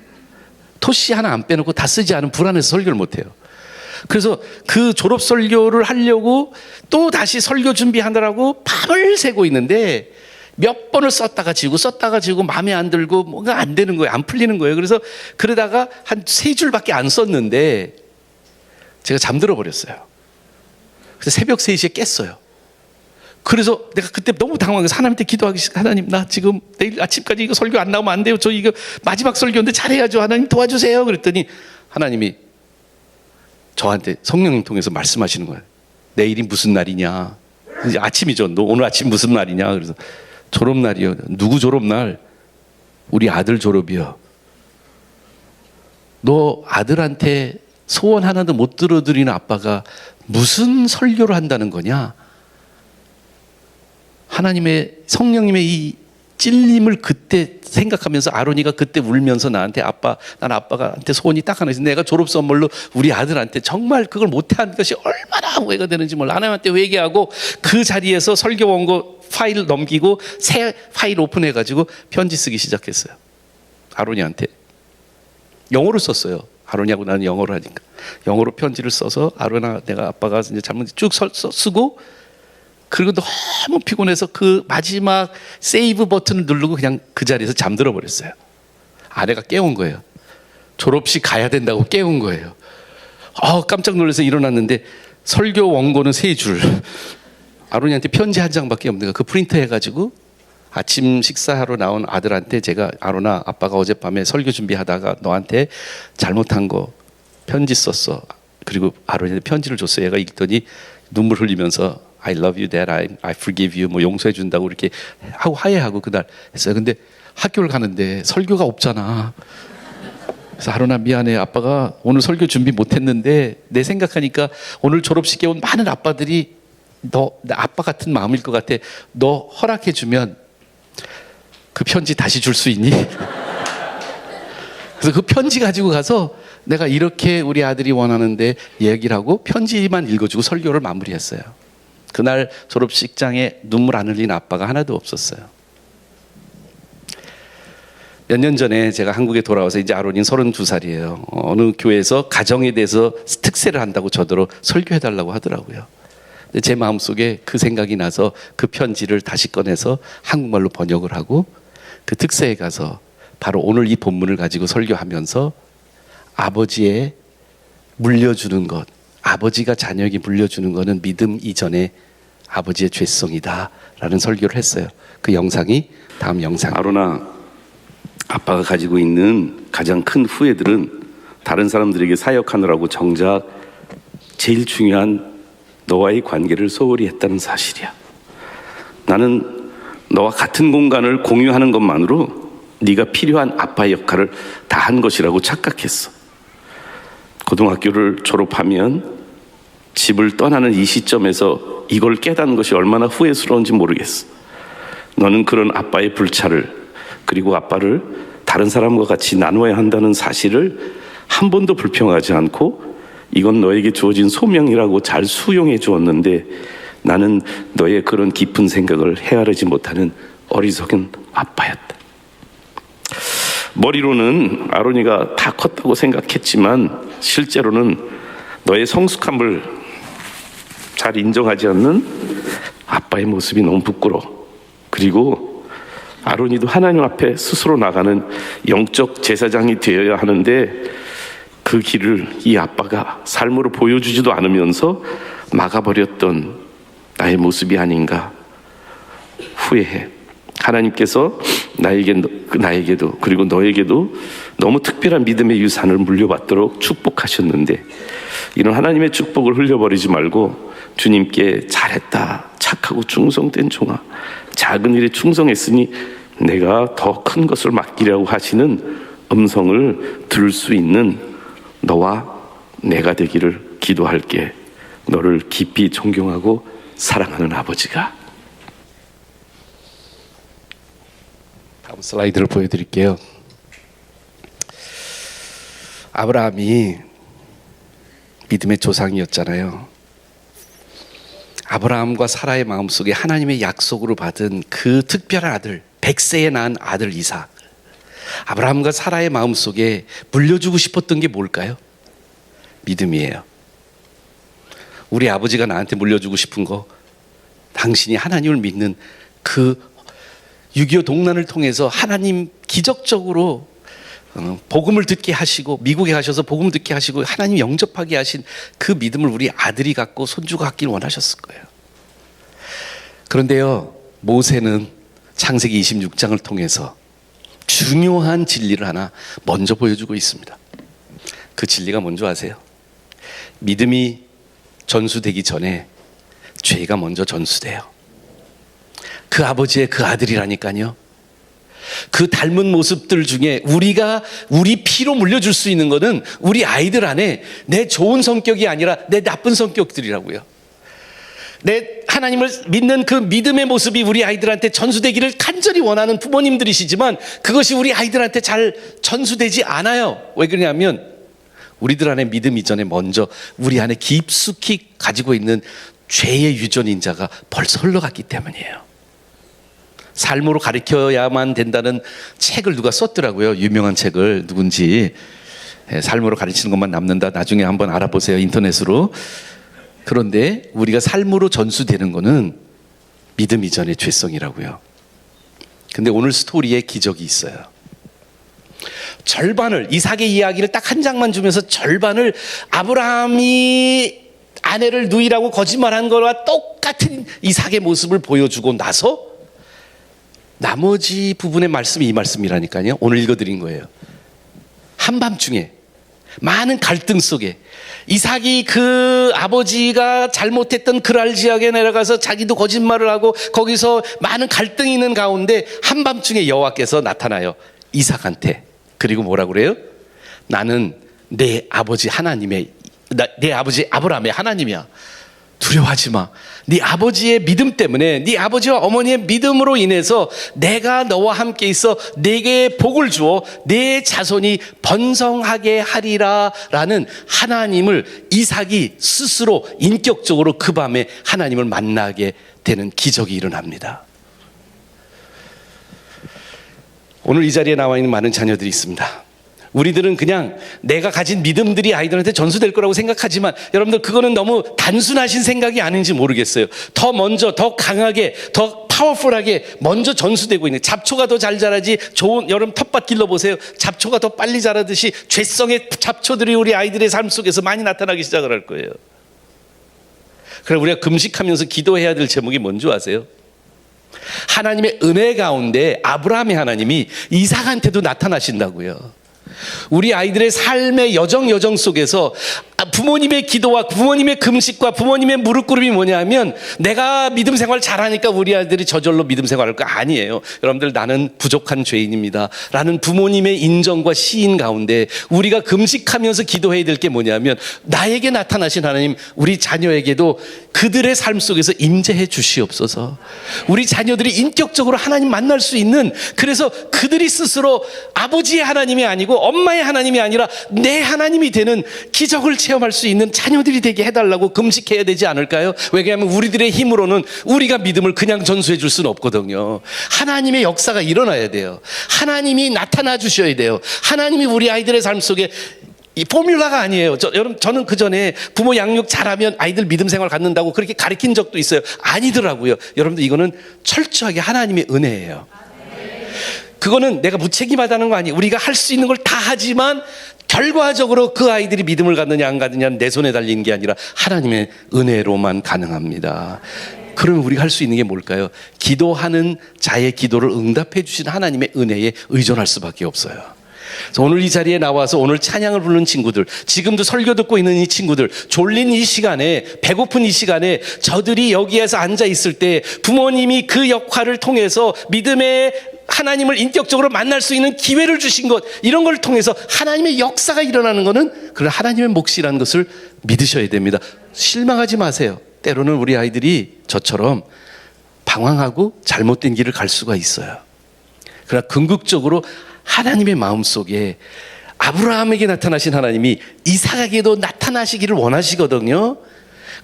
토시 하나 안 빼놓고 다 쓰지 않으면 불안해서 설교를 못 해요. 그래서 그 졸업 설교를 하려고 또 다시 설교 준비하느라고 밤을 새고 있는데 몇 번을 썼다가 지우고 마음에 안 들고 뭔가 안 되는 거예요. 안 풀리는 거예요. 그래서 그러다가 한 3줄밖에 안 썼는데 제가 잠들어 버렸어요. 그래서 새벽 3시에 깼어요. 그래서 내가 그때 너무 당황해서 하나님한테 기도하기 시작. 하나님 나 지금 내일 아침까지 이거 설교 안 나오면 안 돼요. 저 이거 마지막 설교인데 잘해야죠. 하나님 도와주세요. 그랬더니 하나님이 저한테 성령님 통해서 말씀하시는 거예요. 내일이 무슨 날이냐. 이제 아침이죠. 너 오늘 아침 무슨 날이냐. 그래서 졸업날이요. 누구 졸업날? 우리 아들 졸업이요. 너 아들한테 소원 하나도 못 들어드리는 아빠가 무슨 설교를 한다는 거냐. 하나님의 성령님의 이 찔림을 그때 생각하면서 아론이가 그때 울면서 나한테 난 아빠한테 소원이 딱 하나 있어. 내가 졸업 선물로 우리 아들한테 정말 그걸 못한 것이 얼마나 후회가 되는지 몰라. 하나님한테 회개하고 그 자리에서 설교 원고 파일 넘기고 새 파일 오픈해가지고 편지 쓰기 시작했어요. 아론이한테 영어로 썼어요. 아론이하고 나는 영어로 하니까 영어로 편지를 써서 아론아 내가 아빠가 이제 잘못 쭉 쓰고 그리고 너무 피곤해서 그 마지막 세이브 버튼을 누르고 그냥 그 자리에서 잠들어 버렸어요. 아내가 깨운 거예요. 졸업식 가야 된다고 깨운 거예요. 깜짝 놀라서 일어났는데 설교 원고는 3줄. 아론이한테 편지 한 장밖에 없는 거. 그 프린터 해가지고 아침 식사하러 나온 아들한테 제가 아론아, 아빠가 어젯밤에 설교 준비하다가 너한테 잘못한 거 편지 썼어. 그리고 아론이한테 편지를 줬어요. 얘가 읽더니 눈물 흘리면서 I love you, Dad. I forgive you. 뭐 용서해 준다고 이렇게 하고 화해하고 그날 했어요. 근데 학교를 가는데 설교가 없잖아. 그래서 아론아 미안해. 아빠가 오늘 설교 준비 못했는데 내 생각하니까 오늘 졸업식에 온 많은 아빠들이 너 아빠 같은 마음일 것 같아. 너 허락해 주면 그 편지 다시 줄 수 있니? 그래서 그 편지 가지고 가서 내가 이렇게 우리 아들이 원하는데 얘기를 하고 편지만 읽어주고 설교를 마무리했어요. 그날 졸업식장에 눈물 안 흘린 아빠가 하나도 없었어요. 몇 년 전에 제가 한국에 돌아와서 이제 아론이 32살이에요. 어느 교회에서 가정에 대해서 특세를 한다고 저더러 설교해달라고 하더라고요. 근데 제 마음속에 그 생각이 나서 그 편지를 다시 꺼내서 한국말로 번역을 하고 그 특세에 가서 바로 오늘 이 본문을 가지고 설교하면서 아버지의 물려주는 것, 아버지가 자녀에게 물려주는 것은 믿음 이전에 아버지의 죄성이다 라는 설교를 했어요. 그 영상이 다음 영상. 아론아, 아빠가 가지고 있는 가장 큰 후회들은 다른 사람들에게 사역하느라고 정작 제일 중요한 너와의 관계를 소홀히 했다는 사실이야. 나는 너와 같은 공간을 공유하는 것만으로 네가 필요한 아빠의 역할을 다 한 것이라고 착각했어. 고등학교를 졸업하면 집을 떠나는 이 시점에서 이걸 깨닫는 것이 얼마나 후회스러운지 모르겠어. 너는 그런 아빠의 불찰을, 그리고 아빠를 다른 사람과 같이 나눠야 한다는 사실을 한 번도 불평하지 않고 이건 너에게 주어진 소명이라고 잘 수용해 주었는데 나는 너의 그런 깊은 생각을 헤아리지 못하는 어리석은 아빠였다. 머리로는 아론이가 다 컸다고 생각했지만 실제로는 너의 성숙함을 잘 인정하지 않는 아빠의 모습이 너무 부끄러워. 그리고 아론이도 하나님 앞에 스스로 나가는 영적 제사장이 되어야 하는데 그 길을 이 아빠가 삶으로 보여주지도 않으면서 막아버렸던 나의 모습이 아닌가 후회해. 하나님께서 나에게도 그리고 너에게도 너무 특별한 믿음의 유산을 물려받도록 축복하셨는데 이런 하나님의 축복을 흘려버리지 말고 주님께 잘했다, 착하고 충성된 종아, 작은 일에 충성했으니 내가 더 큰 것을 맡기려고 하시는 음성을 들을 수 있는 너와 내가 되기를 기도할게. 너를 깊이 존경하고 사랑하는 아버지가. 다음 슬라이드를 보여드릴게요. 아브라함이 믿음의 조상이었잖아요. 아브라함과 사라의 마음속에 하나님의 약속으로 받은 그 특별한 아들, 100세에 낳은 아들 이삭. 아브라함과 사라의 마음속에 물려주고 싶었던 게 뭘까요? 믿음이에요. 우리 아버지가 나한테 물려주고 싶은 거, 당신이 하나님을 믿는 그 6.25 동란을 통해서 하나님 기적적으로 복음을 듣게 하시고 미국에 가셔서 복음 듣게 하시고 하나님 영접하게 하신 그 믿음을 우리 아들이 갖고 손주가 갖기를 원하셨을 거예요. 그런데요, 모세는 창세기 26장을 통해서 중요한 진리를 하나 먼저 보여주고 있습니다. 그 진리가 뭔지 아세요? 믿음이 전수되기 전에 죄가 먼저 전수돼요. 그 아버지의 그 아들이라니까요. 그 닮은 모습들 중에 우리 피로 물려줄 수 있는 것은 우리 아이들 안에 내 좋은 성격이 아니라 내 나쁜 성격들이라고요. 내 하나님을 믿는 그 믿음의 모습이 우리 아이들한테 전수되기를 간절히 원하는 부모님들이시지만 그것이 우리 아이들한테 잘 전수되지 않아요. 왜 그러냐면 우리들 안에 믿음 이전에 먼저 우리 안에 깊숙이 가지고 있는 죄의 유전인자가 벌써 흘러갔기 때문이에요. 삶으로 가르쳐야만 된다는 책을 누가 썼더라고요. 유명한 책을. 누군지. 삶으로 가르치는 것만 남는다. 나중에 한번 알아보세요. 인터넷으로. 그런데 우리가 삶으로 전수되는 거는 믿음 이전의 죄성이라고요. 근데 오늘 스토리에 기적이 있어요. 절반을, 이삭의 이야기를 딱 한 장만 주면서 절반을 아브라함이 아내를 누이라고 거짓말한 거와 똑같은 이삭의 모습을 보여주고 나서 나머지 부분의 말씀이 이 말씀이라니까요. 오늘 읽어드린 거예요. 한밤중에 많은 갈등 속에 이삭이 그 아버지가 잘못했던 그랄 지역에 내려가서 자기도 거짓말을 하고 거기서 많은 갈등이 있는 가운데 한밤중에 여호와께서 나타나요. 이삭한테. 그리고 뭐라고 그래요? 나는 내 아버지 하나님의, 내 아버지 아브라함의 하나님이야. 두려워하지 마. 네 아버지의 믿음 때문에, 네 아버지와 어머니의 믿음으로 인해서 내가 너와 함께 있어 네게 복을 주어 네 자손이 번성하게 하리라 라는 하나님을 이삭이 스스로 인격적으로 그 밤에 하나님을 만나게 되는 기적이 일어납니다. 오늘 이 자리에 나와 있는 많은 자녀들이 있습니다. 우리들은 그냥 내가 가진 믿음들이 아이들한테 전수될 거라고 생각하지만 여러분들 그거는 너무 단순하신 생각이 아닌지 모르겠어요. 더 먼저, 더 강하게, 더 파워풀하게 먼저 전수되고 있는, 잡초가 더 잘 자라지, 좋은 여러분 텃밭 길러보세요. 잡초가 더 빨리 자라듯이 죄성의 잡초들이 우리 아이들의 삶 속에서 많이 나타나기 시작을 할 거예요. 그럼 우리가 금식하면서 기도해야 될 제목이 뭔지 아세요? 하나님의 은혜 가운데 아브라함의 하나님이 이삭한테도 나타나신다고요. 우리 아이들의 삶의 여정 속에서 부모님의 기도와 부모님의 금식과 부모님의 무릎 꿇음이 뭐냐면 내가 믿음 생활 잘하니까 우리 아이들이 저절로 믿음 생활할 거 아니에요. 여러분들, 나는 부족한 죄인입니다 라는 부모님의 인정과 시인 가운데 우리가 금식하면서 기도해야 될 게 뭐냐면 나에게 나타나신 하나님, 우리 자녀에게도 그들의 삶 속에서 임재해 주시옵소서. 우리 자녀들이 인격적으로 하나님 만날 수 있는, 그래서 그들이 스스로 아버지의 하나님이 아니고 엄마의 하나님이 아니라 내 하나님이 되는 기적을 체험할 수 있는 자녀들이 되게 해달라고 금식해야 되지 않을까요? 왜냐하면 우리들의 힘으로는 우리가 믿음을 그냥 전수해 줄 수는 없거든요. 하나님의 역사가 일어나야 돼요. 하나님이 나타나 주셔야 돼요. 하나님이 우리 아이들의 삶 속에, 이 포뮬라가 아니에요. 여러분, 저는 그 전에 부모 양육 잘하면 아이들 믿음 생활 갖는다고 그렇게 가르친 적도 있어요. 아니더라고요. 여러분들, 이거는 철저하게 하나님의 은혜예요. 그거는 내가 무책임하다는 거 아니에요. 우리가 할 수 있는 걸 다 하지만 결과적으로 그 아이들이 믿음을 갖느냐 안 갖느냐는 내 손에 달린 게 아니라 하나님의 은혜로만 가능합니다. 그러면 우리가 할 수 있는 게 뭘까요? 기도하는 자의 기도를 응답해 주신 하나님의 은혜에 의존할 수밖에 없어요. 그래서 오늘 이 자리에 나와서 오늘 찬양을 부르는 친구들, 지금도 설교 듣고 있는 이 친구들, 졸린 이 시간에, 배고픈 이 시간에 저들이 여기에서 앉아 있을 때 부모님이 그 역할을 통해서 믿음의 하나님을 인격적으로 만날 수 있는 기회를 주신 것, 이런 걸 통해서 하나님의 역사가 일어나는 것은 그런 하나님의 몫이라는 것을 믿으셔야 됩니다. 실망하지 마세요. 때로는 우리 아이들이 저처럼 방황하고 잘못된 길을 갈 수가 있어요. 그러나 궁극적으로 하나님의 마음속에 아브라함에게 나타나신 하나님이 이삭에게도 나타나시기를 원하시거든요.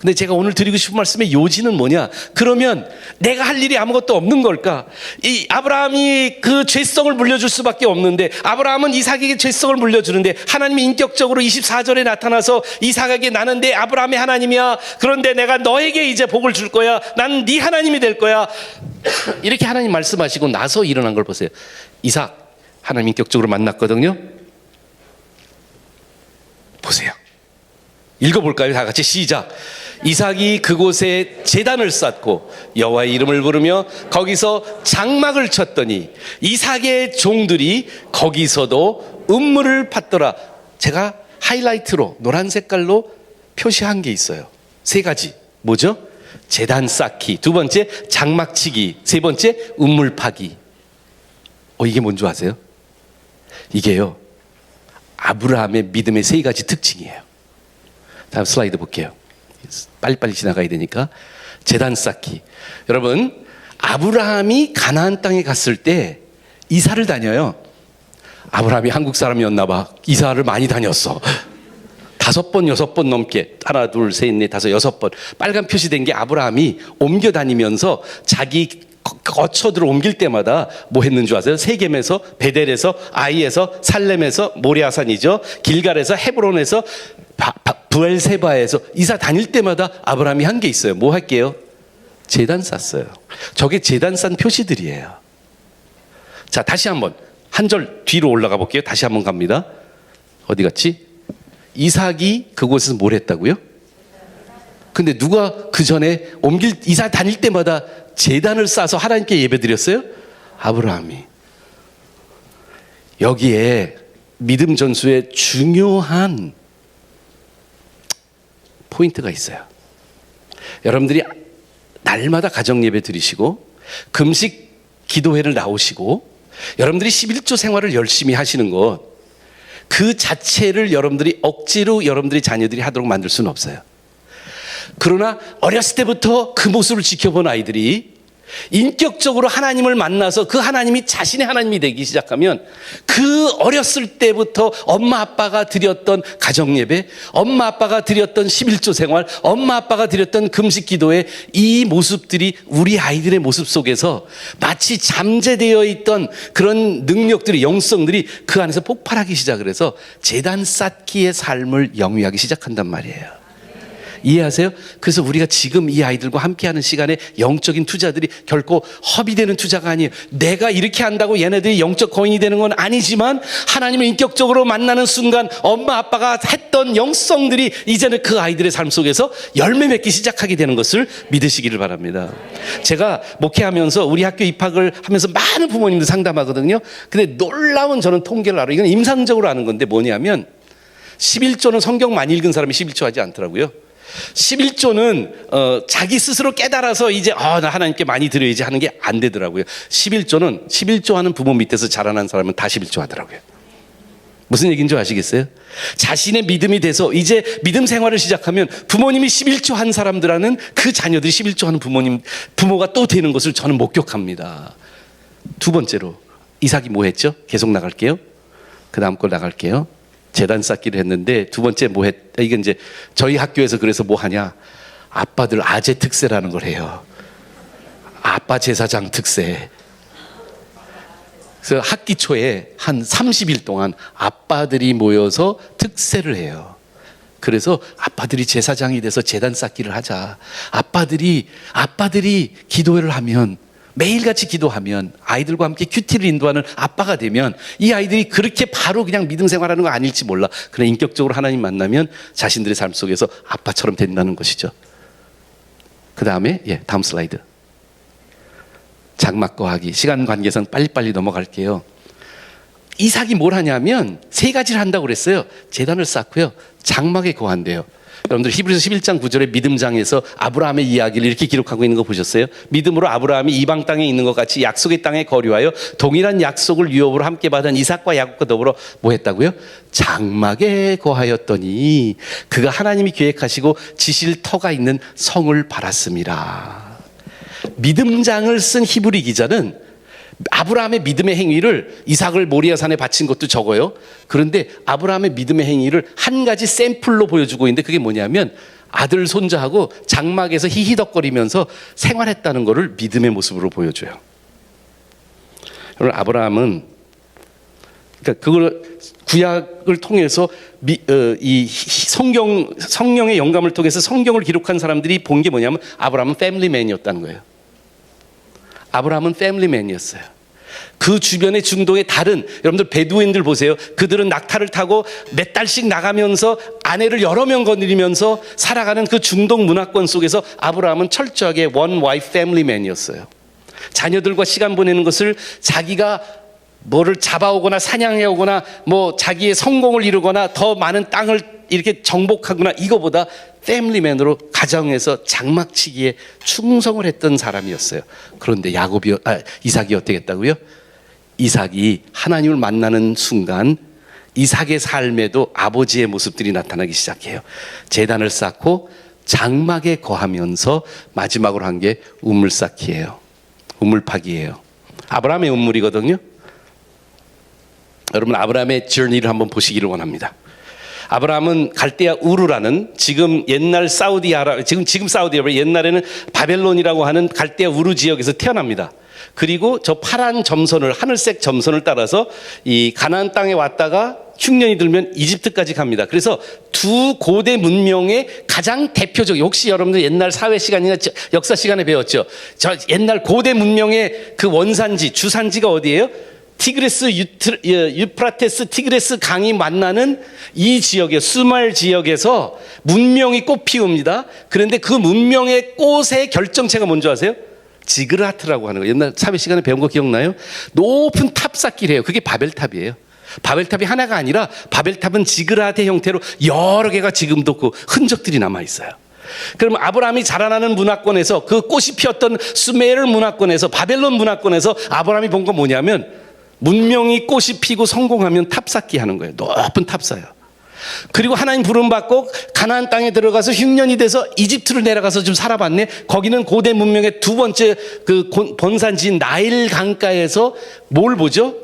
근데 제가 오늘 드리고 싶은 말씀의 요지는 뭐냐? 그러면 내가 할 일이 아무것도 없는 걸까? 이 아브라함이 그 죄성을 물려줄 수밖에 없는데, 아브라함은 이삭에게 죄성을 물려주는데 하나님이 인격적으로 24절에 나타나서 이삭에게 나는 내 아브라함의 하나님이야. 그런데 내가 너에게 이제 복을 줄 거야. 나는 네 하나님이 될 거야. 이렇게 하나님 말씀하시고 나서 일어난 걸 보세요. 이삭, 하나님 인격적으로 만났거든요. 보세요. 읽어볼까요? 다 같이 시작. 이삭이 그곳에 제단을 쌓고 여호와의 이름을 부르며 거기서 장막을 쳤더니 이삭의 종들이 거기서도 음물을 받더라. 제가 하이라이트로 노란 색깔로 표시한 게 있어요. 세 가지. 뭐죠? 제단 쌓기, 두 번째 장막 치기, 세 번째 음물 파기. 이게 뭔지 아세요? 이게요, 아브라함의 믿음의 세 가지 특징이에요. 다음 슬라이드 볼게요. 빨리빨리 지나가야 되니까. 제단 쌓기. 여러분, 아브라함이 가나안 땅에 갔을 때 이사를 다녀요. 아브라함이 한국 사람이었나 봐. 이사를 많이 다녔어. 5번, 6번 넘게. 하나, 둘, 셋, 넷, 다섯, 6번. 빨간 표시된 게 아브라함이 옮겨 다니면서 자기 거처들을 옮길 때마다 뭐 했는 줄 아세요? 세겜에서, 베델에서, 아이에서, 살렘에서, 모리아산이죠. 길갈에서, 헤브론에서, 부엘세바에서 이사 다닐 때마다 아브라함이 한 게 있어요. 뭐 할게요? 제단 쌓았어요. 저게 제단 쌓은 표시들이에요. 자, 다시 한번 한 절 뒤로 올라가 볼게요. 다시 한번 갑니다. 어디 갔지? 이삭이 그곳에서 뭘 했다고요? 근데 누가 그 전에 이사 다닐 때마다 제단을 쌓아서 하나님께 예배드렸어요? 아브라함이. 여기에 믿음 전수의 중요한 포인트가 있어요. 여러분들이 날마다 가정 예배 드리시고 금식 기도회를 나오시고 여러분들이 11조 생활을 열심히 하시는 것, 그 자체를 여러분들이 억지로 여러분들이 자녀들이 하도록 만들 수는 없어요. 그러나 어렸을 때부터 그 모습을 지켜본 아이들이 인격적으로 하나님을 만나서 그 하나님이 자신의 하나님이 되기 시작하면 그 어렸을 때부터 엄마 아빠가 드렸던 가정예배, 엄마 아빠가 드렸던 11조 생활, 엄마 아빠가 드렸던 금식 기도의 이 모습들이 우리 아이들의 모습 속에서 마치 잠재되어 있던 그런 능력들이, 영성들이 그 안에서 폭발하기 시작을 해서 제단 쌓기의 삶을 영위하기 시작한단 말이에요. 이해하세요? 그래서 우리가 지금 이 아이들과 함께하는 시간에 영적인 투자들이 결코 허비되는 투자가 아니에요. 내가 이렇게 한다고 얘네들이 영적 거인이 되는 건 아니지만 하나님을 인격적으로 만나는 순간 엄마 아빠가 했던 영성들이 이제는 그 아이들의 삶 속에서 열매 맺기 시작하게 되는 것을 믿으시기를 바랍니다. 제가 목회하면서 우리 학교 입학을 하면서 많은 부모님들 상담하거든요. 근데 놀라운 저는 통계를 알아요. 이건 임상적으로 아는 건데 뭐냐면 11조는 성경 많이 읽은 사람이 11조 하지 않더라고요. 11조는 자기 스스로 깨달아서 이제 나 하나님께 많이 드려야지 하는 게 안 되더라고요. 11조 하는 부모 밑에서 자라난 사람은 다 11조 하더라고요. 무슨 얘기인지 아시겠어요? 자신의 믿음이 돼서 이제 믿음 생활을 시작하면 부모님이 11조 한 사람들하는 그 자녀들이 11조 하는 부모가 또 되는 것을 저는 목격합니다. 두 번째로 이삭이 뭐 했죠? 계속 나갈게요. 그 다음 걸 나갈게요. 제단 쌓기를 했는데 두 번째 뭐 했다? 이게 이제 저희 학교에서 그래서 뭐 하냐? 아빠들 아재 특세라는 걸 해요. 아빠 제사장 특세. 그래서 학기 초에 한 30일 동안 아빠들이 모여서 특세를 해요. 그래서 아빠들이 제사장이 돼서 제단 쌓기를 하자. 아빠들이 기도회를 하면, 매일같이 기도하면, 아이들과 함께 큐티를 인도하는 아빠가 되면 이 아이들이 그렇게 바로 그냥 믿음 생활하는 거 아닐지 몰라. 그러나 인격적으로 하나님 만나면 자신들의 삶 속에서 아빠처럼 된다는 것이죠. 그 다음에 다음 슬라이드. 장막 거하기. 시간 관계상 빨리빨리 넘어갈게요. 이삭이 뭘 하냐면 세 가지를 한다고 그랬어요. 제단을 쌓고요, 장막에 거한대요. 여러분들 히브리서 11장 9절에 믿음장에서 아브라함의 이야기를 이렇게 기록하고 있는 거 보셨어요? 믿음으로 아브라함이 이방 땅에 있는 것 같이 약속의 땅에 거류하여 동일한 약속을 유업으로 함께 받은 이삭과 야곱과 더불어 뭐 했다고요? 장막에 거하였더니 그가 하나님이 계획하시고 지실 터가 있는 성을 바랐습니다. 믿음장을 쓴 히브리 기자는 아브라함의 믿음의 행위를, 이삭을 모리아산에 바친 것도 적어요. 그런데 아브라함의 믿음의 행위를 한 가지 샘플로 보여주고 있는데 그게 뭐냐면 아들 손자하고 장막에서 히히덕거리면서 생활했다는 것을 믿음의 모습으로 보여줘요. 여러분, 아브라함은 그러니까 그걸 구약을 통해서 이 성령의 영감을 통해서 성경을 기록한 사람들이 본 게 뭐냐면 아브라함은 패밀리맨이었다는 거예요. 아브라함은 패밀리맨이었어요. 그 주변의 중동의 다른, 여러분들 베두인들 보세요. 그들은 낙타를 타고 몇 달씩 나가면서 아내를 여러 명 거느리면서 살아가는 그 중동 문화권 속에서 아브라함은 철저하게 one wife 패밀리맨이었어요. 자녀들과 시간 보내는 것을 자기가 뭐를 잡아오거나 사냥해오거나 뭐 자기의 성공을 이루거나 더 많은 땅을 이렇게 정복하거나 이거보다 패밀리맨으로 가정에서 장막치기에 충성을 했던 사람이었어요. 그런데 이삭이 어떻게 했다고요? 이삭이 하나님을 만나는 순간 이삭의 삶에도 아버지의 모습들이 나타나기 시작해요. 제단을 쌓고 장막에 거하면서 마지막으로 한 게 우물 쌓기예요. 우물 파기예요. 아브라함의 우물이거든요. 여러분, 아브라함의 저니를 한번 보시기를 원합니다. 아브라함은 갈대아 우르라는 지금 옛날 지금 사우디아라비아, 옛날에는 바벨론이라고 하는 갈대아 우르 지역에서 태어납니다. 그리고 저 파란 점선을, 하늘색 점선을 따라서 이 가나안 땅에 왔다가 흉년이 들면 이집트까지 갑니다. 그래서 두 고대 문명의 가장 대표적, 혹시 여러분들 옛날 사회 시간이나 역사 시간에 배웠죠? 저 옛날 고대 문명의 그 원산지, 주산지가 어디예요? 유프라테스 티그레스 강이 만나는 이 지역에 수말 지역에서 문명이 꽃 피웁니다. 그런데 그 문명의 꽃의 결정체가 뭔지 아세요? 지그라트라고 하는 거예요. 옛날 사회 시간에 배운 거 기억나요? 높은 탑 쌓기래요. 그게 바벨탑이에요. 바벨탑이 하나가 아니라 바벨탑은 지그라트 형태로 여러 개가 지금도 그 흔적들이 남아 있어요. 그럼 아브라함이 자라나는 문화권에서 그 꽃이 피었던 수메르 문화권에서 바벨론 문화권에서 아브라함이 본 건 뭐냐면 문명이 꽃이 피고 성공하면 탑 쌓기 하는 거예요. 높은 탑 쌓아요. 그리고 하나님 부름 받고 가나안 땅에 들어가서 흉년이 돼서 이집트로 내려가서 좀 살아봤네. 거기는 고대 문명의 두 번째 그 본산지인 나일 강가에서 뭘 보죠?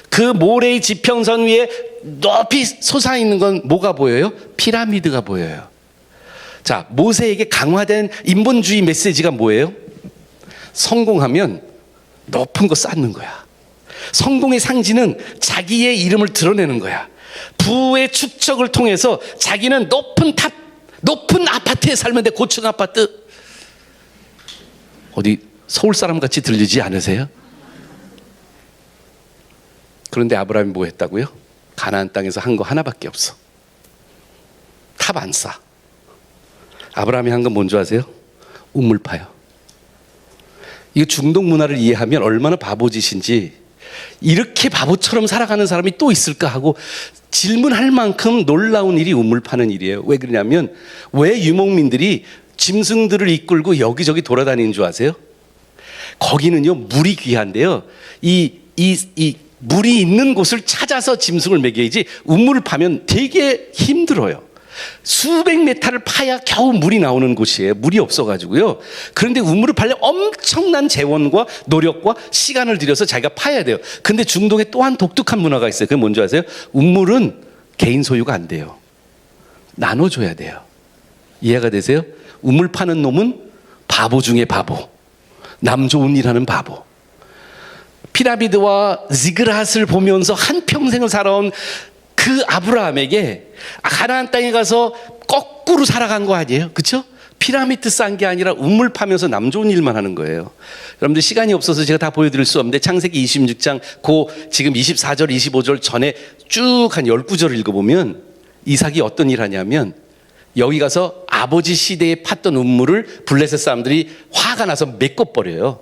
그 모래의 지평선 위에 높이 솟아 있는 건 뭐가 보여요? 피라미드가 보여요. 자, 모세에게 강화된 인본주의 메시지가 뭐예요? 성공하면 높은 거 쌓는 거야. 성공의 상징은 자기의 이름을 드러내는 거야. 부의 축적을 통해서 자기는 높은 탑, 높은 아파트에 살면 돼. 고층 아파트. 어디 서울 사람 같이 들리지 않으세요? 그런데 아브라함이 뭐 했다고요? 가나안 땅에서 한 거 하나밖에 없어. 탑 안 쌓아. 아브라함이 한 건 뭔지 아세요? 우물 파요. 이거 중동 문화를 이해하면 얼마나 바보짓인지, 이렇게 바보처럼 살아가는 사람이 또 있을까 하고 질문할 만큼 놀라운 일이 우물 파는 일이에요. 왜 그러냐면, 왜 유목민들이 짐승들을 이끌고 여기저기 돌아다니는 줄 아세요? 거기는요, 물이 귀한데요. 이 물이 있는 곳을 찾아서 짐승을 먹여야지 우물을 파면 되게 힘들어요. 수백 메타를 파야 겨우 물이 나오는 곳이에요. 물이 없어가지고요. 그런데 우물을 파려면 엄청난 재원과 노력과 시간을 들여서 자기가 파야 돼요. 근데 중동에 또한 독특한 문화가 있어요. 그게 뭔지 아세요? 우물은 개인 소유가 안 돼요. 나눠줘야 돼요. 이해가 되세요? 우물 파는 놈은 바보 중에 바보. 남 좋은 일 하는 바보. 피라미드와 지그랏을 보면서 한평생을 살아온 그 아브라함에게 가나안 땅에 가서 거꾸로 살아간 거 아니에요? 그렇죠? 피라미드 쌓은 게 아니라 우물 파면서 남 좋은 일만 하는 거예요. 여러분들 시간이 없어서 제가 다 보여드릴 수 없는데 창세기 26장 지금 24절 25절 전에 쭉 한 19절을 읽어보면 이삭이 어떤 일 하냐면, 여기 가서 아버지 시대에 팠던 우물을 블레셋 사람들이 화가 나서 메꿔버려요.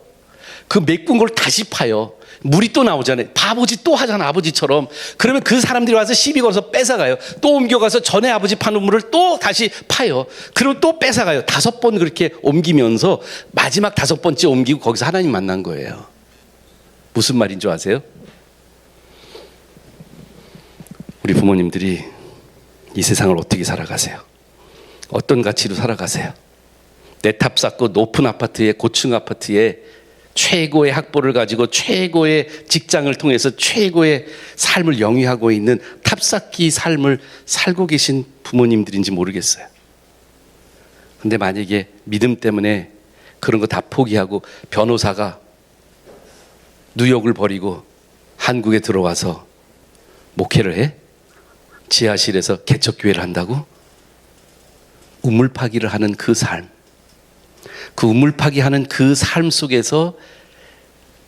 그 메꾼 걸 다시 파요. 물이 또 나오잖아요. 바보짓 또 하잖아, 아버지처럼. 그러면 그 사람들이 와서 시비 걸어서 뺏어가요. 또 옮겨가서 전에 아버지 판 우물을 또 다시 파요. 그리고 또 뺏어가요. 5번 그렇게 옮기면서 마지막 5번째 옮기고 거기서 하나님 만난 거예요. 무슨 말인 줄 아세요? 우리 부모님들이 이 세상을 어떻게 살아가세요? 어떤 가치로 살아가세요? 내 탑 쌓고 높은 아파트에, 고층 아파트에 최고의 학벌을 가지고 최고의 직장을 통해서 최고의 삶을 영위하고 있는 탑쌓기 삶을 살고 계신 부모님들인지 모르겠어요. 근데 만약에 믿음 때문에 그런 거 다 포기하고 변호사가 뉴욕을 버리고 한국에 들어와서 목회를 해? 지하실에서 개척교회를 한다고? 우물 파기를 하는 그 삶, 그 우물 파기하는 그 삶 속에서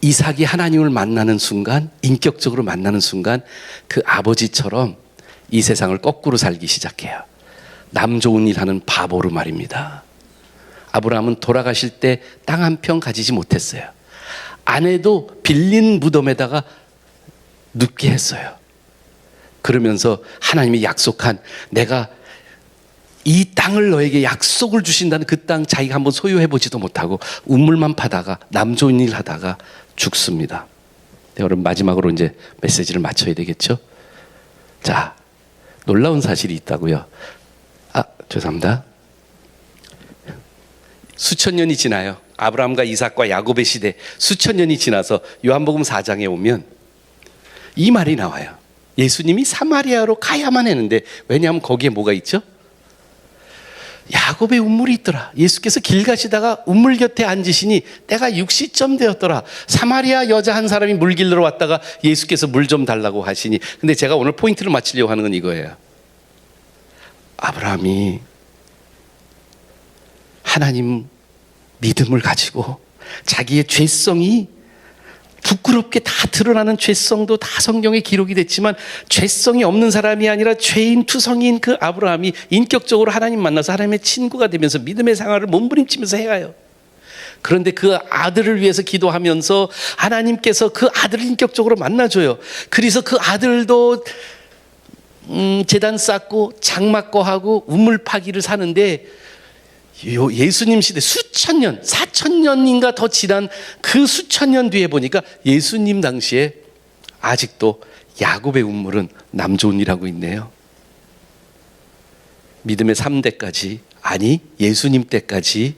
이삭이 하나님을 만나는 순간, 인격적으로 만나는 순간 그 아버지처럼 이 세상을 거꾸로 살기 시작해요. 남 좋은 일 하는 바보로 말입니다. 아브라함은 돌아가실 때 땅 한 평 가지지 못했어요. 아내도 빌린 무덤에다가 눕게 했어요. 그러면서 하나님이 약속한, 내가 이 땅을 너에게 약속을 주신다는 그 땅 자기가 한번 소유해보지도 못하고 우물만 파다가 남 좋은 일 하다가 죽습니다. 네, 여러분 마지막으로 이제 메시지를 마쳐야 되겠죠? 자, 놀라운 사실이 있다고요. 죄송합니다. 수천 년이 지나요. 아브라함과 이삭과 야곱의 시대 수천 년이 지나서 요한복음 4장에 오면 이 말이 나와요. 예수님이 사마리아로 가야만 했는데, 왜냐하면 거기에 뭐가 있죠? 야곱의 우물이 있더라. 예수께서 길 가시다가 우물 곁에 앉으시니 때가 육시쯤 되었더라. 사마리아 여자 한 사람이 물 길러 왔다가 예수께서 물 좀 달라고 하시니. 근데 제가 오늘 포인트를 맞추려고 하는 건 이거예요. 아브라함이 하나님 믿음을 가지고 자기의 죄성이 부끄럽게 다 드러나는 죄성도 다 성경에 기록이 됐지만 죄성이 없는 사람이 아니라 죄인 투성이인 그 아브라함이 인격적으로 하나님 만나서 하나님의 친구가 되면서 믿음의 생활을 몸부림치면서 해가요. 그런데 그 아들을 위해서 기도하면서 하나님께서 그 아들을 인격적으로 만나줘요. 그래서 그 아들도 제단 쌓고 장막거 하고 우물 파기를 사는데 예수님 시대 수천 년, 4,000년인가 더 지난 그 수천 년 뒤에 보니까 예수님 당시에 아직도 야곱의 우물은 남존이라고 있네요. 믿음의 3대까지, 아니 예수님 때까지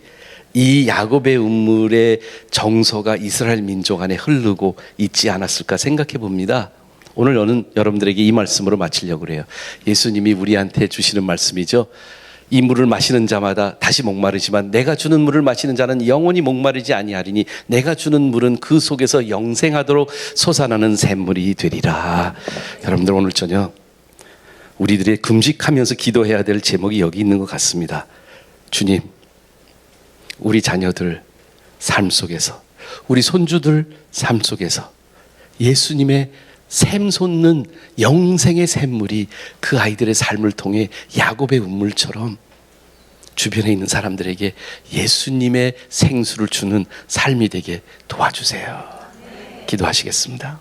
이 야곱의 우물의 정서가 이스라엘 민족 안에 흐르고 있지 않았을까 생각해 봅니다. 오늘 저는 여러분들에게 이 말씀으로 마치려고 그래요. 예수님이 우리한테 주시는 말씀이죠. 이 물을 마시는 자마다 다시 목마르지만 내가 주는 물을 마시는 자는 영원히 목마르지 아니하리니 내가 주는 물은 그 속에서 영생하도록 솟아나는 샘물이 되리라. 여러분들 오늘 저녁 우리들의 금식하면서 기도해야 될 제목이 여기 있는 것 같습니다. 주님, 우리 자녀들 삶 속에서, 우리 손주들 삶 속에서 예수님의 샘 솟는 영생의 샘물이 그 아이들의 삶을 통해 야곱의 우물처럼 주변에 있는 사람들에게 예수님의 생수를 주는 삶이 되게 도와주세요. 기도하시겠습니다.